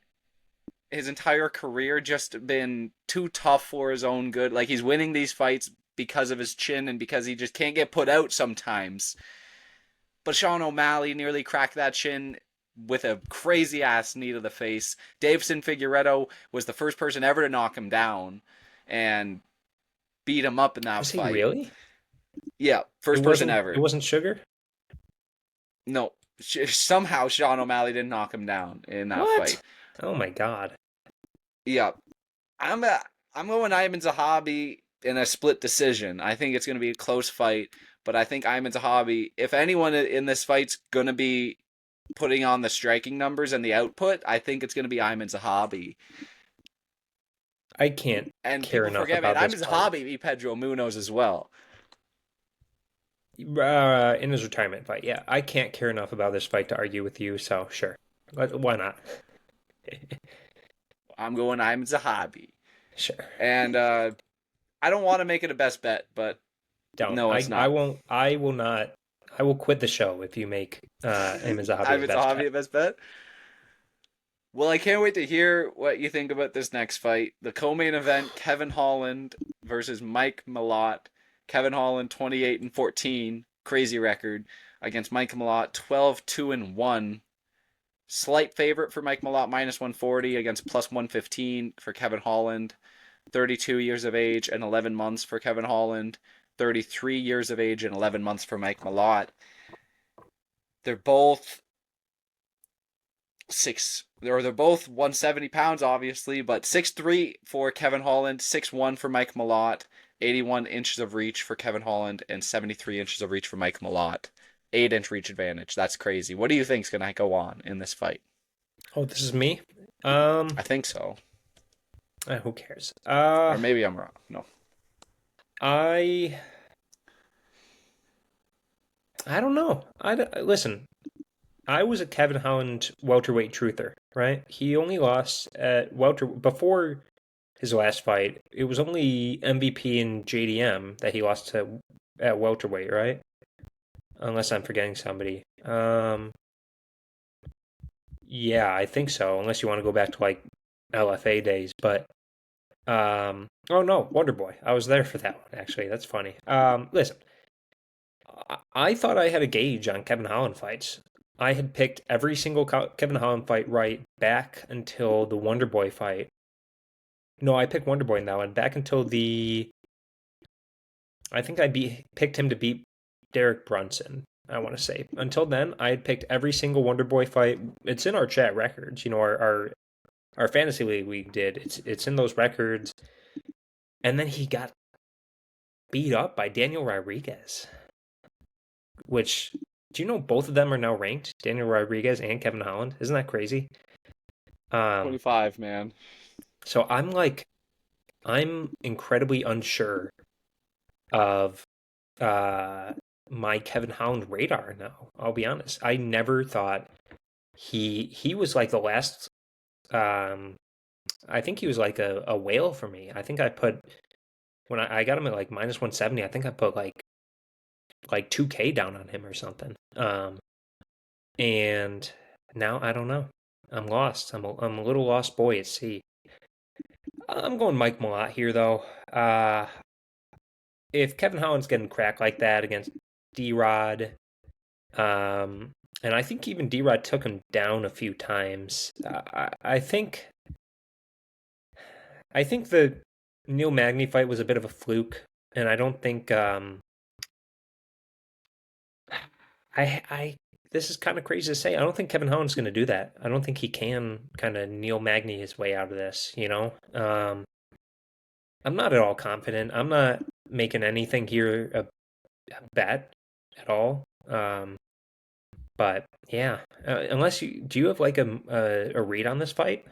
his entire career just been too tough for his own good. Like, he's winning these fights because of his chin and because he just can't get put out sometimes. But Sean O'Malley nearly cracked that chin with a crazy ass knee to the face. Davison Figueredo was the first person ever to knock him down and beat him up in that Was he fight. really? Yeah, It first person wasn't. It ever. wasn't Sugar. No, somehow Sean O'Malley didn't knock him down in that What? fight. Oh my God. Yeah, I'm a, I'm going Ayman Zahabi in a split decision. I think it's going to be a close fight, but I think Ayman Zahabi, if anyone in this fight's going to be putting on the striking numbers and the output, I think it's going to be Ayman Zahabi. I can't And care people enough forget, man, about this Ayman fight. Zahabi beat Pedro Munoz as well. In his retirement fight, yeah, I can't care enough about this fight to argue with you. So sure, why not? I'm going Ayman Zahabi. Sure. And I don't want to make it a best bet, but Don't. no, it's I not. won't. I will not. I will quit the show if you make Imavov Zahabi a Ayman best Zahabi bet. a best bet? Well, I can't wait to hear what you think about this next fight. The co-main event, Kevin Holland versus Mike Malott. Kevin Holland 28-14, crazy record against Mike Malott 12-2-1. Slight favorite for Mike Malott -140 against +115 for Kevin Holland. 32 years of age and 11 months for Kevin Holland. 33 years of age and 11 months for Mike Malott. They're both they're both 170 pounds, obviously, but 6'3" for Kevin Holland, 6'1" for Mike Malott, 81 inches of reach for Kevin Holland, and 73 inches of reach for Mike Malott. 8-inch reach advantage. That's crazy. What do you think is going to go on in this fight? Oh, this is me. I think so. Who cares? Or maybe I'm wrong. No. I I don't know. Listen. I was a Kevin Holland welterweight truther, right? He only lost at welter before his last fight. It was only MVP and JDM that he lost to at welterweight, right? Unless I'm forgetting somebody. Yeah, I think so. Unless you want to go back to like LFA days, but oh no, Wonder Boy. I was there for that one actually. That's funny. Listen, I thought I had a gauge on Kevin Holland fights. I had picked every single Kevin Holland fight right back until the Wonder Boy fight. No, I picked Wonder Boy in that one. Back until I think picked him to beat Derek Brunson. I want to say. Until then, I had picked every single Wonder Boy fight. It's in our chat records. You know, our fantasy league we did. It's in those records. And then he got beat up by Daniel Rodriguez, which, do you know both of them are now ranked? Daniel Rodriguez and Kevin Holland. Isn't that crazy? Um, 25, man. so I'm incredibly unsure of my Kevin Holland radar now. I'll be honest. I never thought he was like the last. I think he was like a whale for me. I think I put when I got him at like minus 170. I think I put like 2K down on him or something. And now I don't know. I'm lost. I'm a little lost boy at sea. I'm going Mike Malott here though. If Kevin Holland's getting cracked like that against D-Rod, and I think even D-Rod took him down a few times. I think the Neil Magny fight was a bit of a fluke, and I don't think I this is kind of crazy to say. I don't think Kevin Holland's going to do that. I don't think he can kind of Neil Magny his way out of this, you know? I'm not at all confident. I'm not making anything here a bet at all. But yeah, unless do you have like a read on this fight?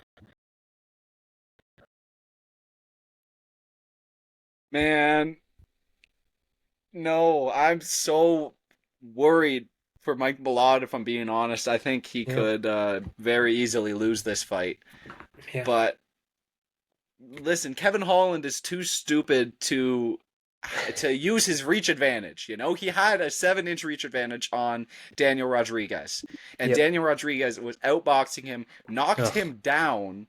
Man, no, I'm so worried for Mike Malott, if I'm being honest. I think he Yeah, could very easily lose this fight. yeah, But listen, Kevin Holland is too stupid to use his reach advantage. You know, he had a 7-inch reach advantage on Daniel Rodriguez, and yep. Daniel Rodriguez was outboxing him, knocked Ugh, him down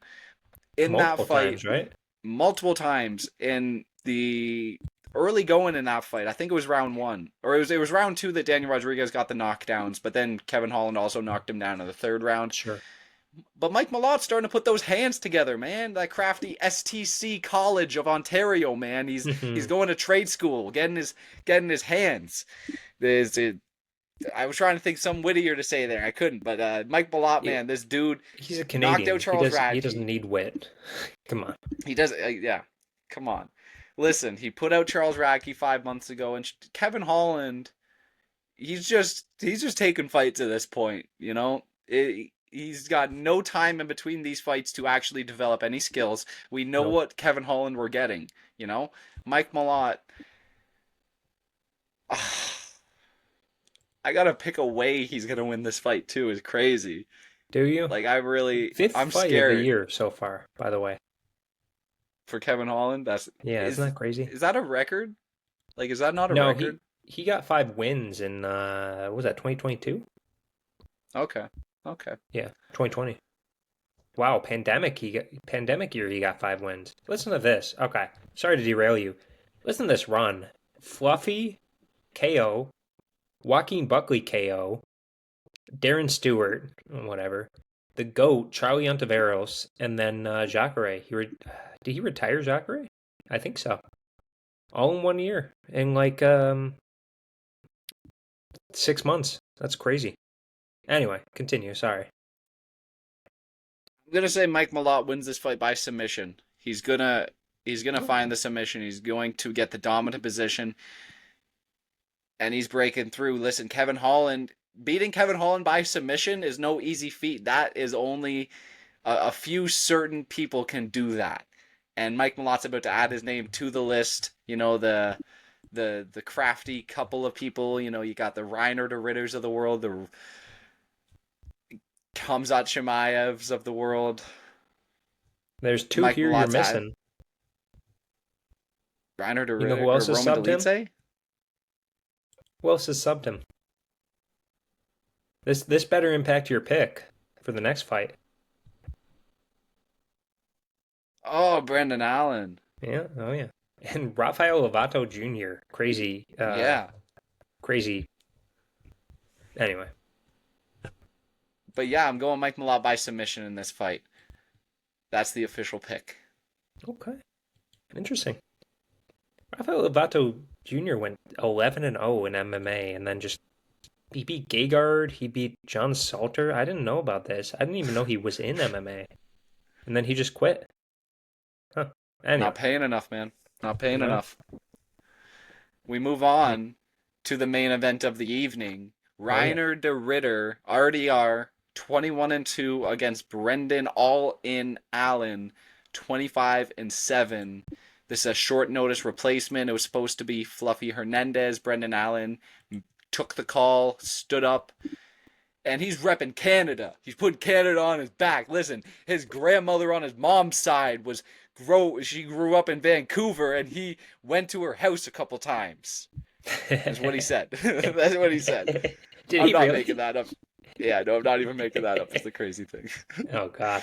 in that multiple fight times, right? multiple times in the early going in that fight. I think it was round one, or it was round two that Daniel Rodriguez got the knockdowns, but then Kevin Holland also knocked him down in the third round. Sure. But Mike Malott's starting to put those hands together, man. That crafty STC College of Ontario, man. He's going to trade school, getting his hands. There's it. I was trying to think some wittier to say there. I couldn't. But Mike Malott, Yeah, man, this dude he's a knocked Canadian. out Charles He doesn't Radke. need wit. Come on. He does. Yeah, come on. Listen, he put out Charles Radke 5 months ago, and Kevin Holland. He's just taking fights at this point. You know, he's got no time in between these fights to actually develop any skills. We know No. what Kevin Holland we're getting. You know, Mike Malott. I gotta pick a way he's gonna win this fight too. Is crazy. Do you? Like Fifth I'm fight of the scared year so far, by the way. for Kevin Holland. That's Yeah, isn't is that crazy? is that a record? Like, is that not a No, record? he got 5 wins in what was that 2022? Okay, okay. Yeah, 2020. Wow, pandemic year he got 5 wins. Listen to this. Okay, sorry to derail you. Listen to this run. Fluffy KO, Joaquin Buckley KO, Darren Stewart, whatever. The GOAT, Charlie Ontiveros, and then Jacare. Did he retire Jacare? I think so. All in 1 year. In like 6 months. That's crazy. Anyway, continue. Sorry. I'm gonna say Mike Malott wins this fight by submission. He's gonna Okay. find the submission. He's going to get the dominant position, and he's breaking through. Listen, beating Kevin Holland by submission is no easy feat. That is only a few certain people can do that. And Mike Malott's about to add his name to the list. You know, the crafty couple of people. You know, you got the Reiner the Ritters of the world, the Khamzat Chimaevs of the world. There's two Mike here you're Malott's had missing. Reiner You know de who or else has Roman subbed him? Dolidze. Who else has subbed him? This better impact your pick for the next fight. Oh, Brendan Allen. Yeah, oh yeah. And Rafael Lovato Jr. Crazy, Yeah. crazy. Anyway, But yeah, I'm going Mike Malott by submission in this fight. That's the official pick. okay, interesting. Rafael Lovato Jr. went 11-0 in MMA, and then just he beat Gegard, he beat John Salter. I didn't know about this. I didn't even know he was in MMA, and then he just quit. Huh. Anyway, Not paying enough, man. Not paying no. enough. we move on to the main event of the evening. Oh yeah. Reiner de Ritter, RDR, 21-2 against Brendan All In Allen, 25-7. This is a short notice replacement. It was supposed to be Fluffy Hernandez. Brendan Allen took the call, stood up, and he's repping Canada. He's putting Canada on his back. Listen, his grandmother on his mom's side she grew up in Vancouver, and he went to her house a couple times. That's what he said. That's what he said. Did I'm he not really? making that up. Yeah, no, I'm not even making that up. It's the crazy thing. Oh God.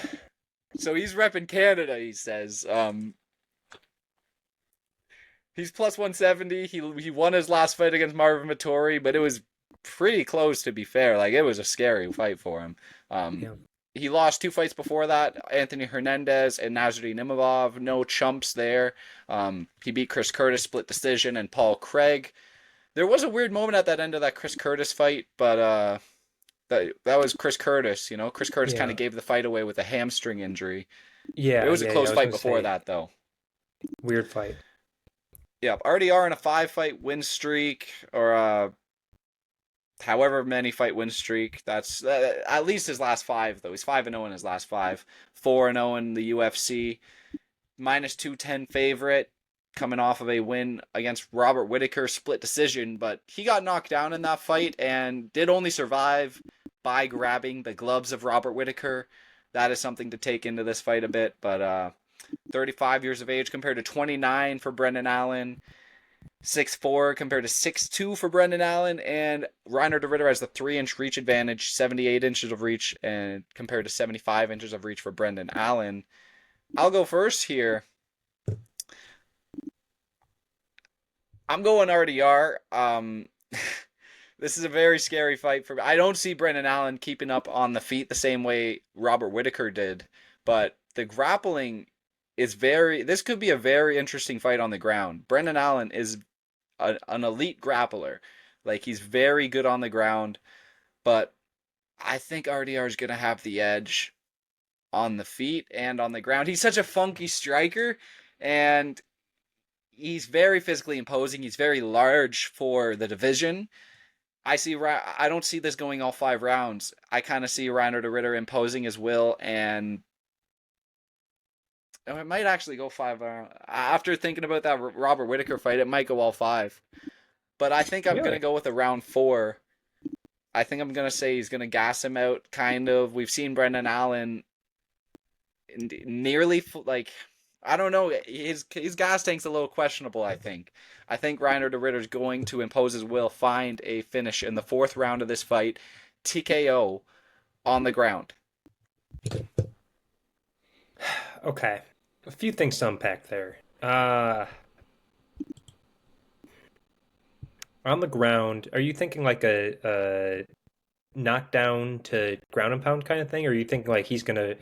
So he's repping Canada, he says. He's plus 170. He won his last fight against Marvin Vettori, but it was pretty close, to be fair. Like, it was a scary fight for him. Yeah. He lost 2 fights before that, Anthony Hernandez and Nasruddin Imavov. No chumps there. He beat Chris Curtis, split decision, and Paul Craig. There was a weird moment at that end of that Chris Curtis fight, but that was Chris Curtis. Chris Curtis kind Yeah. of gave the fight away with a hamstring injury. Yeah. It was a yeah, close I was fight gonna before say, that, though. Weird fight. Yeah, RDR in a 5-fight win streak, or however many fight win streak. That's at least his last 5, though. He's 5-0 in his last 5, 4-0 in the UFC. Minus 210 favorite, coming off of a win against Robert Whittaker, split decision, but he got knocked down in that fight and did only survive by grabbing the gloves of Robert Whittaker. That is something to take into this fight a bit, but 35 years of age compared to 29 for Brendan Allen. 6'4" compared to 6'2" for Brendan Allen, and Reiner de Ritter has the 3-inch reach advantage, 78 inches of reach, and compared to 75 inches of reach for Brendan Allen. I'll go first here. I'm going RDR. This is a very scary fight for me. I don't see Brendan Allen keeping up on the feet the same way Robert Whittaker did, but the grappling is this could be a very interesting fight on the ground. Brendan Allen is an elite grappler. Like, he's very good on the ground, but I think RDR is going to have the edge on the feet and on the ground. He's such a funky striker, and he's very physically imposing. He's very large for the division. I don't see this going all 5 rounds. I kind of see Reiner de Ritter imposing his will, and it might actually go 5 rounds. After thinking about that Robert Whittaker fight, it might go all 5. But I think I'm going to Really? go with a round 4. I think I'm going to say he's going to gas him out, kind of. We've seen Brendan Allen nearly, like, I don't know. His gas tank's a little questionable, I think. I think Reiner de Ritter's going to impose his will, find a finish in the 4th round of this fight. TKO on the ground. Okay. A few things to unpack there. On the ground, are you thinking like a knockdown to ground and pound kind of thing, or are you thinking like he's gonna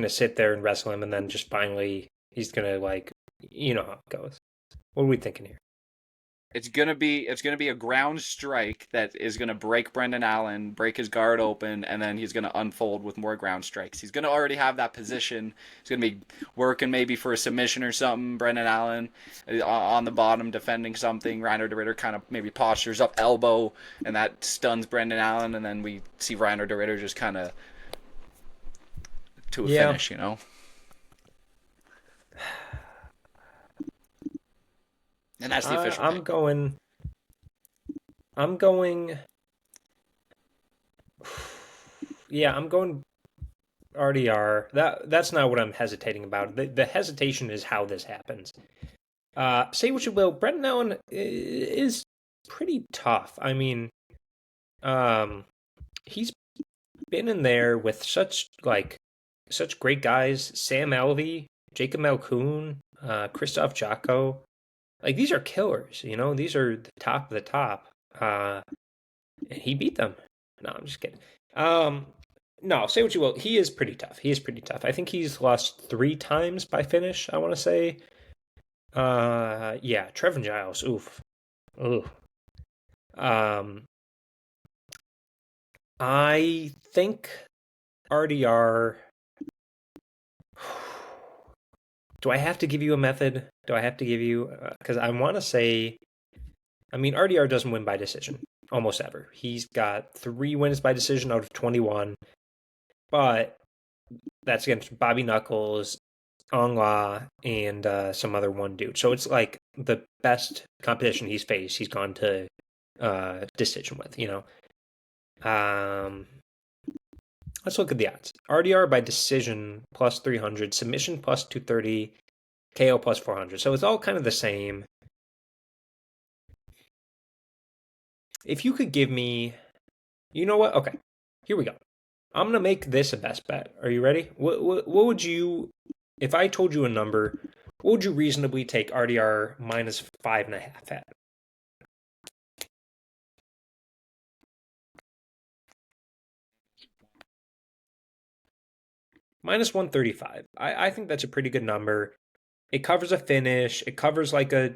sit there and wrestle him and then just finally he's gonna, like, you know how it goes? What are we thinking here? It's gonna be a ground strike that is gonna break Brendan Allen, break his guard open, and then he's gonna unfold with more ground strikes. He's gonna already have that position. He's gonna be working maybe for a submission or something. Brendan Allen on the bottom defending something. Reiner de Ritter kind of maybe postures up elbow, and that stuns Brendan Allen, and then we see Reiner de Ritter just kind of to a finish, And that's the official I'm pick. going. I'm going. Yeah, I'm going RDR. That's not what I'm hesitating about. The hesitation is how this happens. Say what you will, Brendan Allen is pretty tough. I mean, he's been in there with such great guys: Sam Alvey, Jacob Malkoon, Christoph Jocko. Like, these are killers, These are the top of the top. And he beat them. No, I'm just kidding. No, say what you will. He is pretty tough. He is pretty tough. I think he's lost 3 times by finish, I want to say. Yeah, Trevin Giles. Oof. Oof. I think RDR. Do I have to give you a method? Do I have to give you? Because I want to say I mean, RDR doesn't win by decision almost ever. He's got 3 wins by decision out of 21, but that's against Bobby Knuckles, Ong La, and some other one dude. So it's like the best competition he's faced, he's gone to decision with, you know. Um, let's look at the odds. RDR by decision plus 300, submission plus 230, KO plus 400. So it's all kind of the same. If you could give me, you know what? Okay, here we go. I'm gonna make this a best bet. Are you ready? What would you, if I told you a number, what would you reasonably take RDR minus 5.5 at? Minus 135. I think that's a pretty good number. It covers a finish. It covers like a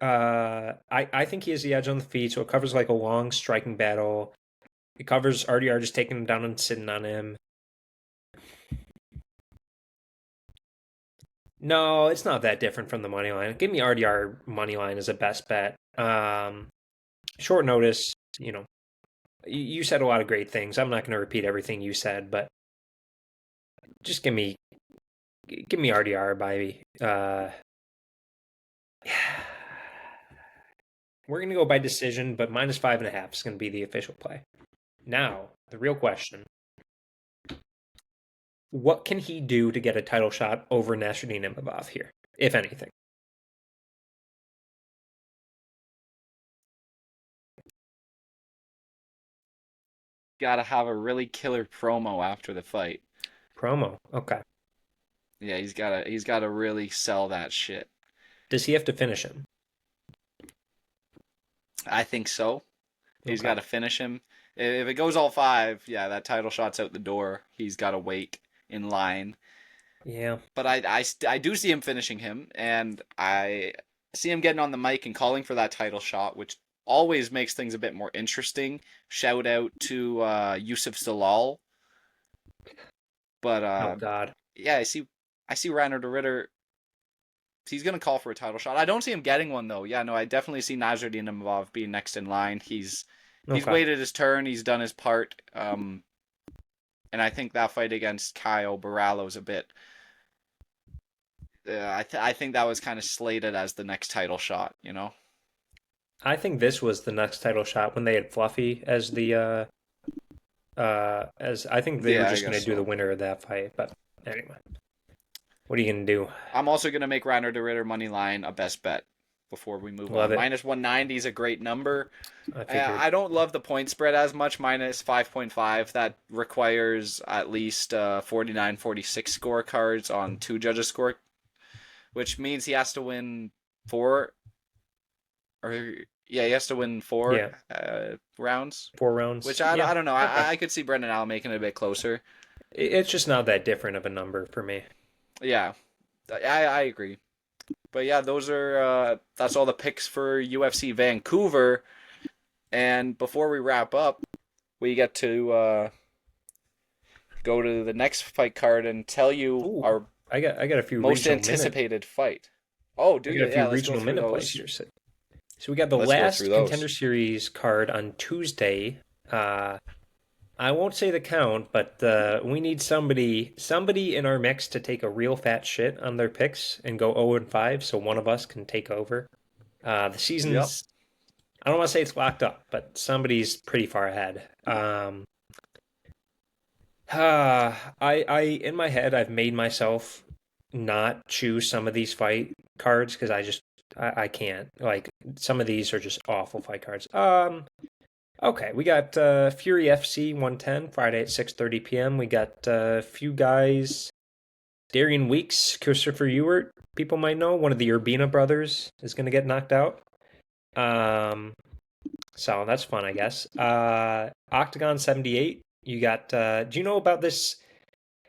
I think he has the edge on the feet, so it covers like a long striking battle. It covers RDR just taking him down and sitting on him. No, it's not that different from the money line. Give me RDR money line as a best bet. Short notice, you know, you said a lot of great things. I'm not going to repeat everything you said, but just give me RDR by we're going to go by decision, but minus 5.5 is going to be the official play. Now, the real question. What can he do to get a title shot over Nasruddin Imavov here, if anything? Gotta have a really killer promo after the fight. Promo. Okay. Yeah, he's gotta really sell that shit. Does he have to finish him? I think so. He's Okay. got to finish him. If it goes all five, yeah, that title shot's out the door. He's got to wait in line. Yeah. But I do see him finishing him, and I see him getting on the mic and calling for that title shot, which always makes things a bit more interesting. Shout out to Yusuf Salal. But Oh God. yeah, I see Rainer de Ritter. He's gonna call for a title shot. I don't see him getting one though. Yeah, no, I definitely see Nasruddin Imavov being next in line. He's Okay. waited his turn. He's done his part. And I think that fight against Caio Borralho's a bit. I think that was kind of slated as the next title shot. You know. I think this was the next title shot when they had Fluffy as the as I think they were Yeah, I just gonna guess do the so. winner of that fight. But anyway, what are you gonna do? I'm also gonna make Rainer de Ritter money line a best bet before we move Love on. it. Minus 190 is a great number. I figured. I don't love the point spread as much. Minus 5.5. That requires at least 49, 46 scorecards on two judges' score, which means he has to win four, or yeah, he has to win four Yeah. rounds. 4 rounds. Which Yeah. I don't know. Okay. I could see Brendan Allen making it a bit closer. It's just not that different of a number for me. Yeah, I agree. But yeah, those are that's all the picks for UFC Vancouver. And before we wrap up, we get to go to the next fight card and tell you Ooh, our I got a few most regional minute. anticipated fight. Oh, I do got you? a few Yeah, let's go regional through minute plays those. here. So we got the Let's go through last Contender those. Series card on Tuesday. I won't say the count, but we need somebody in our mix to take a real fat shit on their picks and go 0-5, so one of us can take over. The Yep. season's I don't want to say it's locked up, but somebody's pretty far ahead. I in my head I've made myself not choose some of these fight cards because I can't. Like some of these are just awful fight cards. Okay, we got Fury FC 110 Friday at 6:30 p.m. We got a few guys. Darian Weeks, Christopher Ewart, people might know, one of the Urbina brothers is going to get knocked out. Um, so that's fun, I guess. Octagon 78. You got. Do you know about this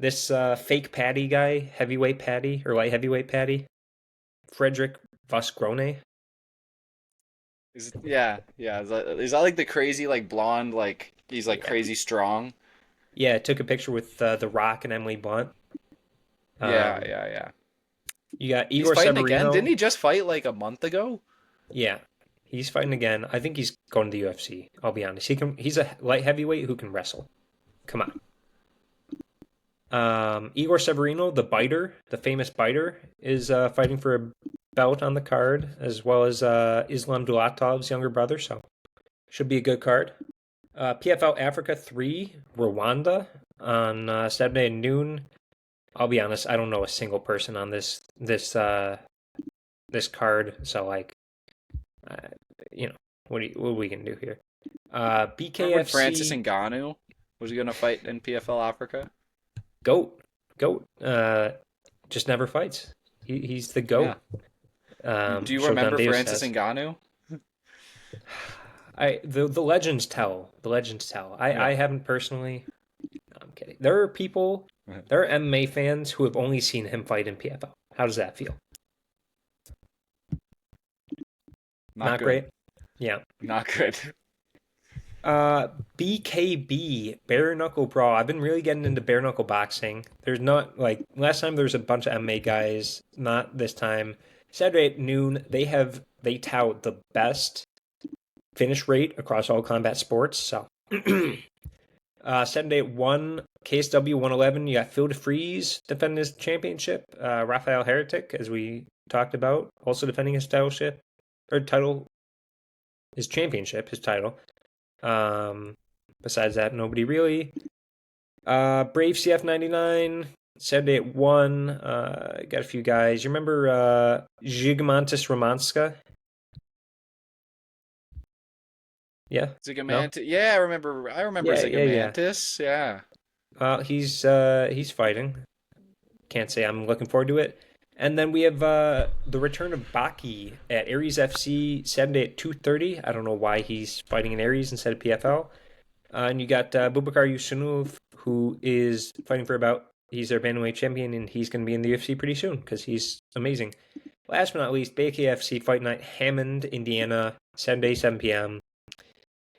fake Patty guy, heavyweight Patty or light heavyweight Patty? Frederick Vasgrone. Yeah. Is that like the crazy like blonde like he's like Yeah, crazy strong? yeah. Took a picture with The Rock and Emily Blunt. Yeah, Um, yeah, yeah. you got He's Igor fighting again. Didn't Severino. he just fight like a month ago? Yeah. He's fighting again. I think he's going to the UFC. I'll be honest. He's a light heavyweight who can wrestle. Come on. Igor Severino, the biter, the famous biter, is fighting for a belt on the card, as well as Islam Dulatov's younger brother. So should be a good card. PFL Africa 3, Rwanda on Saturday at noon. I'll be honest, I don't know a single person on this card. So like, uh, what are we gonna do here? Remember when Francis BKFC Ngannou was going to fight in PFL Africa? goat, goat. Just never fights. He's the Yeah. goat. Do you so remember Don Davis Francis says. Ngannou? The legends tell. The legends tell. Yeah. I haven't personally. No, I'm kidding. There are people. There are MMA fans who have only seen him fight in PFL. How does that feel? Not good. great. Yeah. Not good. BKB, bare knuckle brawl. I've been really getting into bare knuckle boxing. There's not like last time there was a bunch of MMA guys, not this time. Saturday at noon, they tout the best finish rate across all combat sports. So Saturday at 1, KSW 111, you got Phil DeFreeze defending his championship. Raphael Heretic, as we talked about, also defending his title. Besides that, nobody really. Brave CF99, Saturday at 1. Got a few guys. You remember Zygmantas Romanska? Yeah. Zigomantis. No? Yeah, I remember Zigomantis. Yeah. He's fighting. Can't say I'm looking forward to it. And then we have the return of Baki at Aries FC Saturday at 2:30. I don't know why he's fighting in Aries instead of PFL. And you got Bubakar Yusunov, who is fighting he's their bantamweight champion, and he's going to be in the UFC pretty soon because he's amazing. Last but not least, BKFC Fight Night, Hammond, Indiana, Saturday, 7 p.m.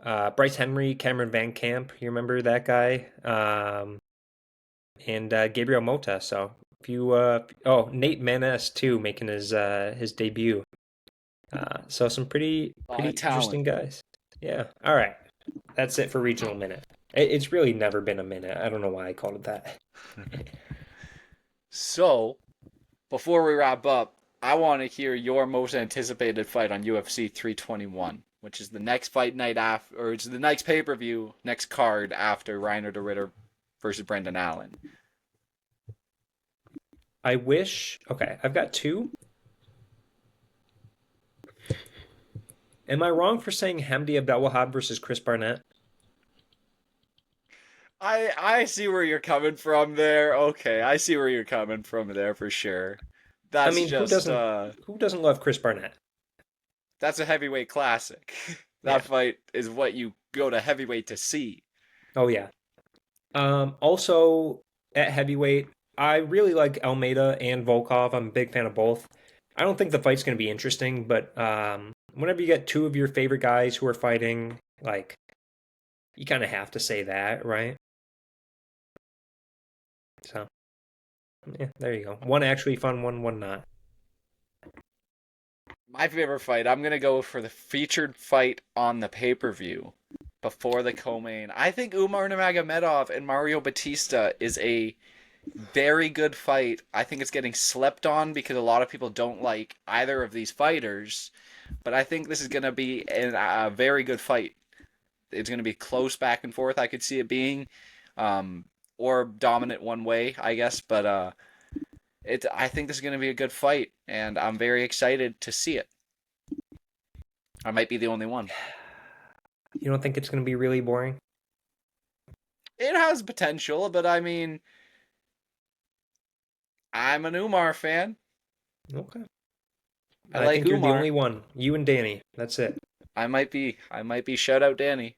Bryce Henry, Cameron Van Camp, you remember that guy? And Gabriel Mota. So if you Nate Manas too, making his debut. So some pretty interesting guys. Yeah. All right. That's it for Regional Minute. It's really never been a minute. I don't know why I called it that. So, before we wrap up, I want to hear your most anticipated fight on UFC 321, which is the next fight night after, or it's the next pay-per-view, next card after Reiner de Ritter versus Brendan Allen. Okay, I've got two. Am I wrong for saying Hamdi Abdelwahab versus Chris Barnett? I see where you're coming from there. Okay, I see where you're coming from there for sure. That's who doesn't love Chris Barnett? That's a heavyweight classic. That fight is what you go to heavyweight to see. Oh yeah. Also at heavyweight, I really like Almeida and Volkov. I'm a big fan of both. I don't think the fight's going to be interesting, but whenever you get two of your favorite guys who are fighting, like, you kind of have to say that, right? So, yeah, there you go. One actually fun, one not. My favorite fight, I'm going to go for the featured fight on the pay-per-view before the co-main. I think Umar Nurmagomedov and Mario Batista is a very good fight. I think it's getting slept on because a lot of people don't like either of these fighters, but I think this is going to be a very good fight. It's going to be close back and forth. I could see it being, or dominant one way, I guess, but I think this is going to be a good fight, and I'm very excited to see it. I might be the only one. You don't think it's going to be really boring? It has potential, but I mean, I'm an Umar fan. Okay. I like think you're Umar. the only one. You and Danny. That's it. I might be. Shout out Danny.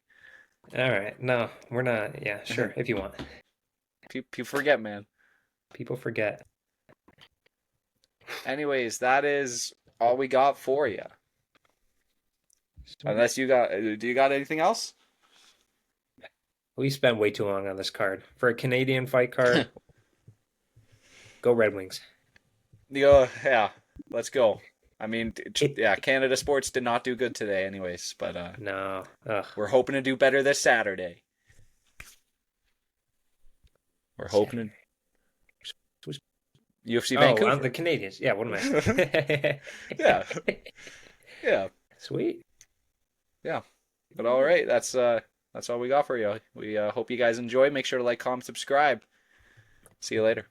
All right. No, we're not. Yeah, sure. If you want. People forget, man. People forget. Anyways, that is all we got for you. Unless do you got anything else? We spent way too long on this card. For a Canadian fight card, go Red Wings. Yeah, let's go. I mean, It, yeah, Canada sports did not do good today, anyways. But no. Ugh. we're hoping to do better this Saturday. We're hoping Saturday. to UFC Oh, Vancouver. the Canadians. Yeah, what am I saying? Yeah, yeah, Sweet. yeah. But all right, that's all we got for you. We hope you guys enjoy. Make sure to like, comment, subscribe. See you later.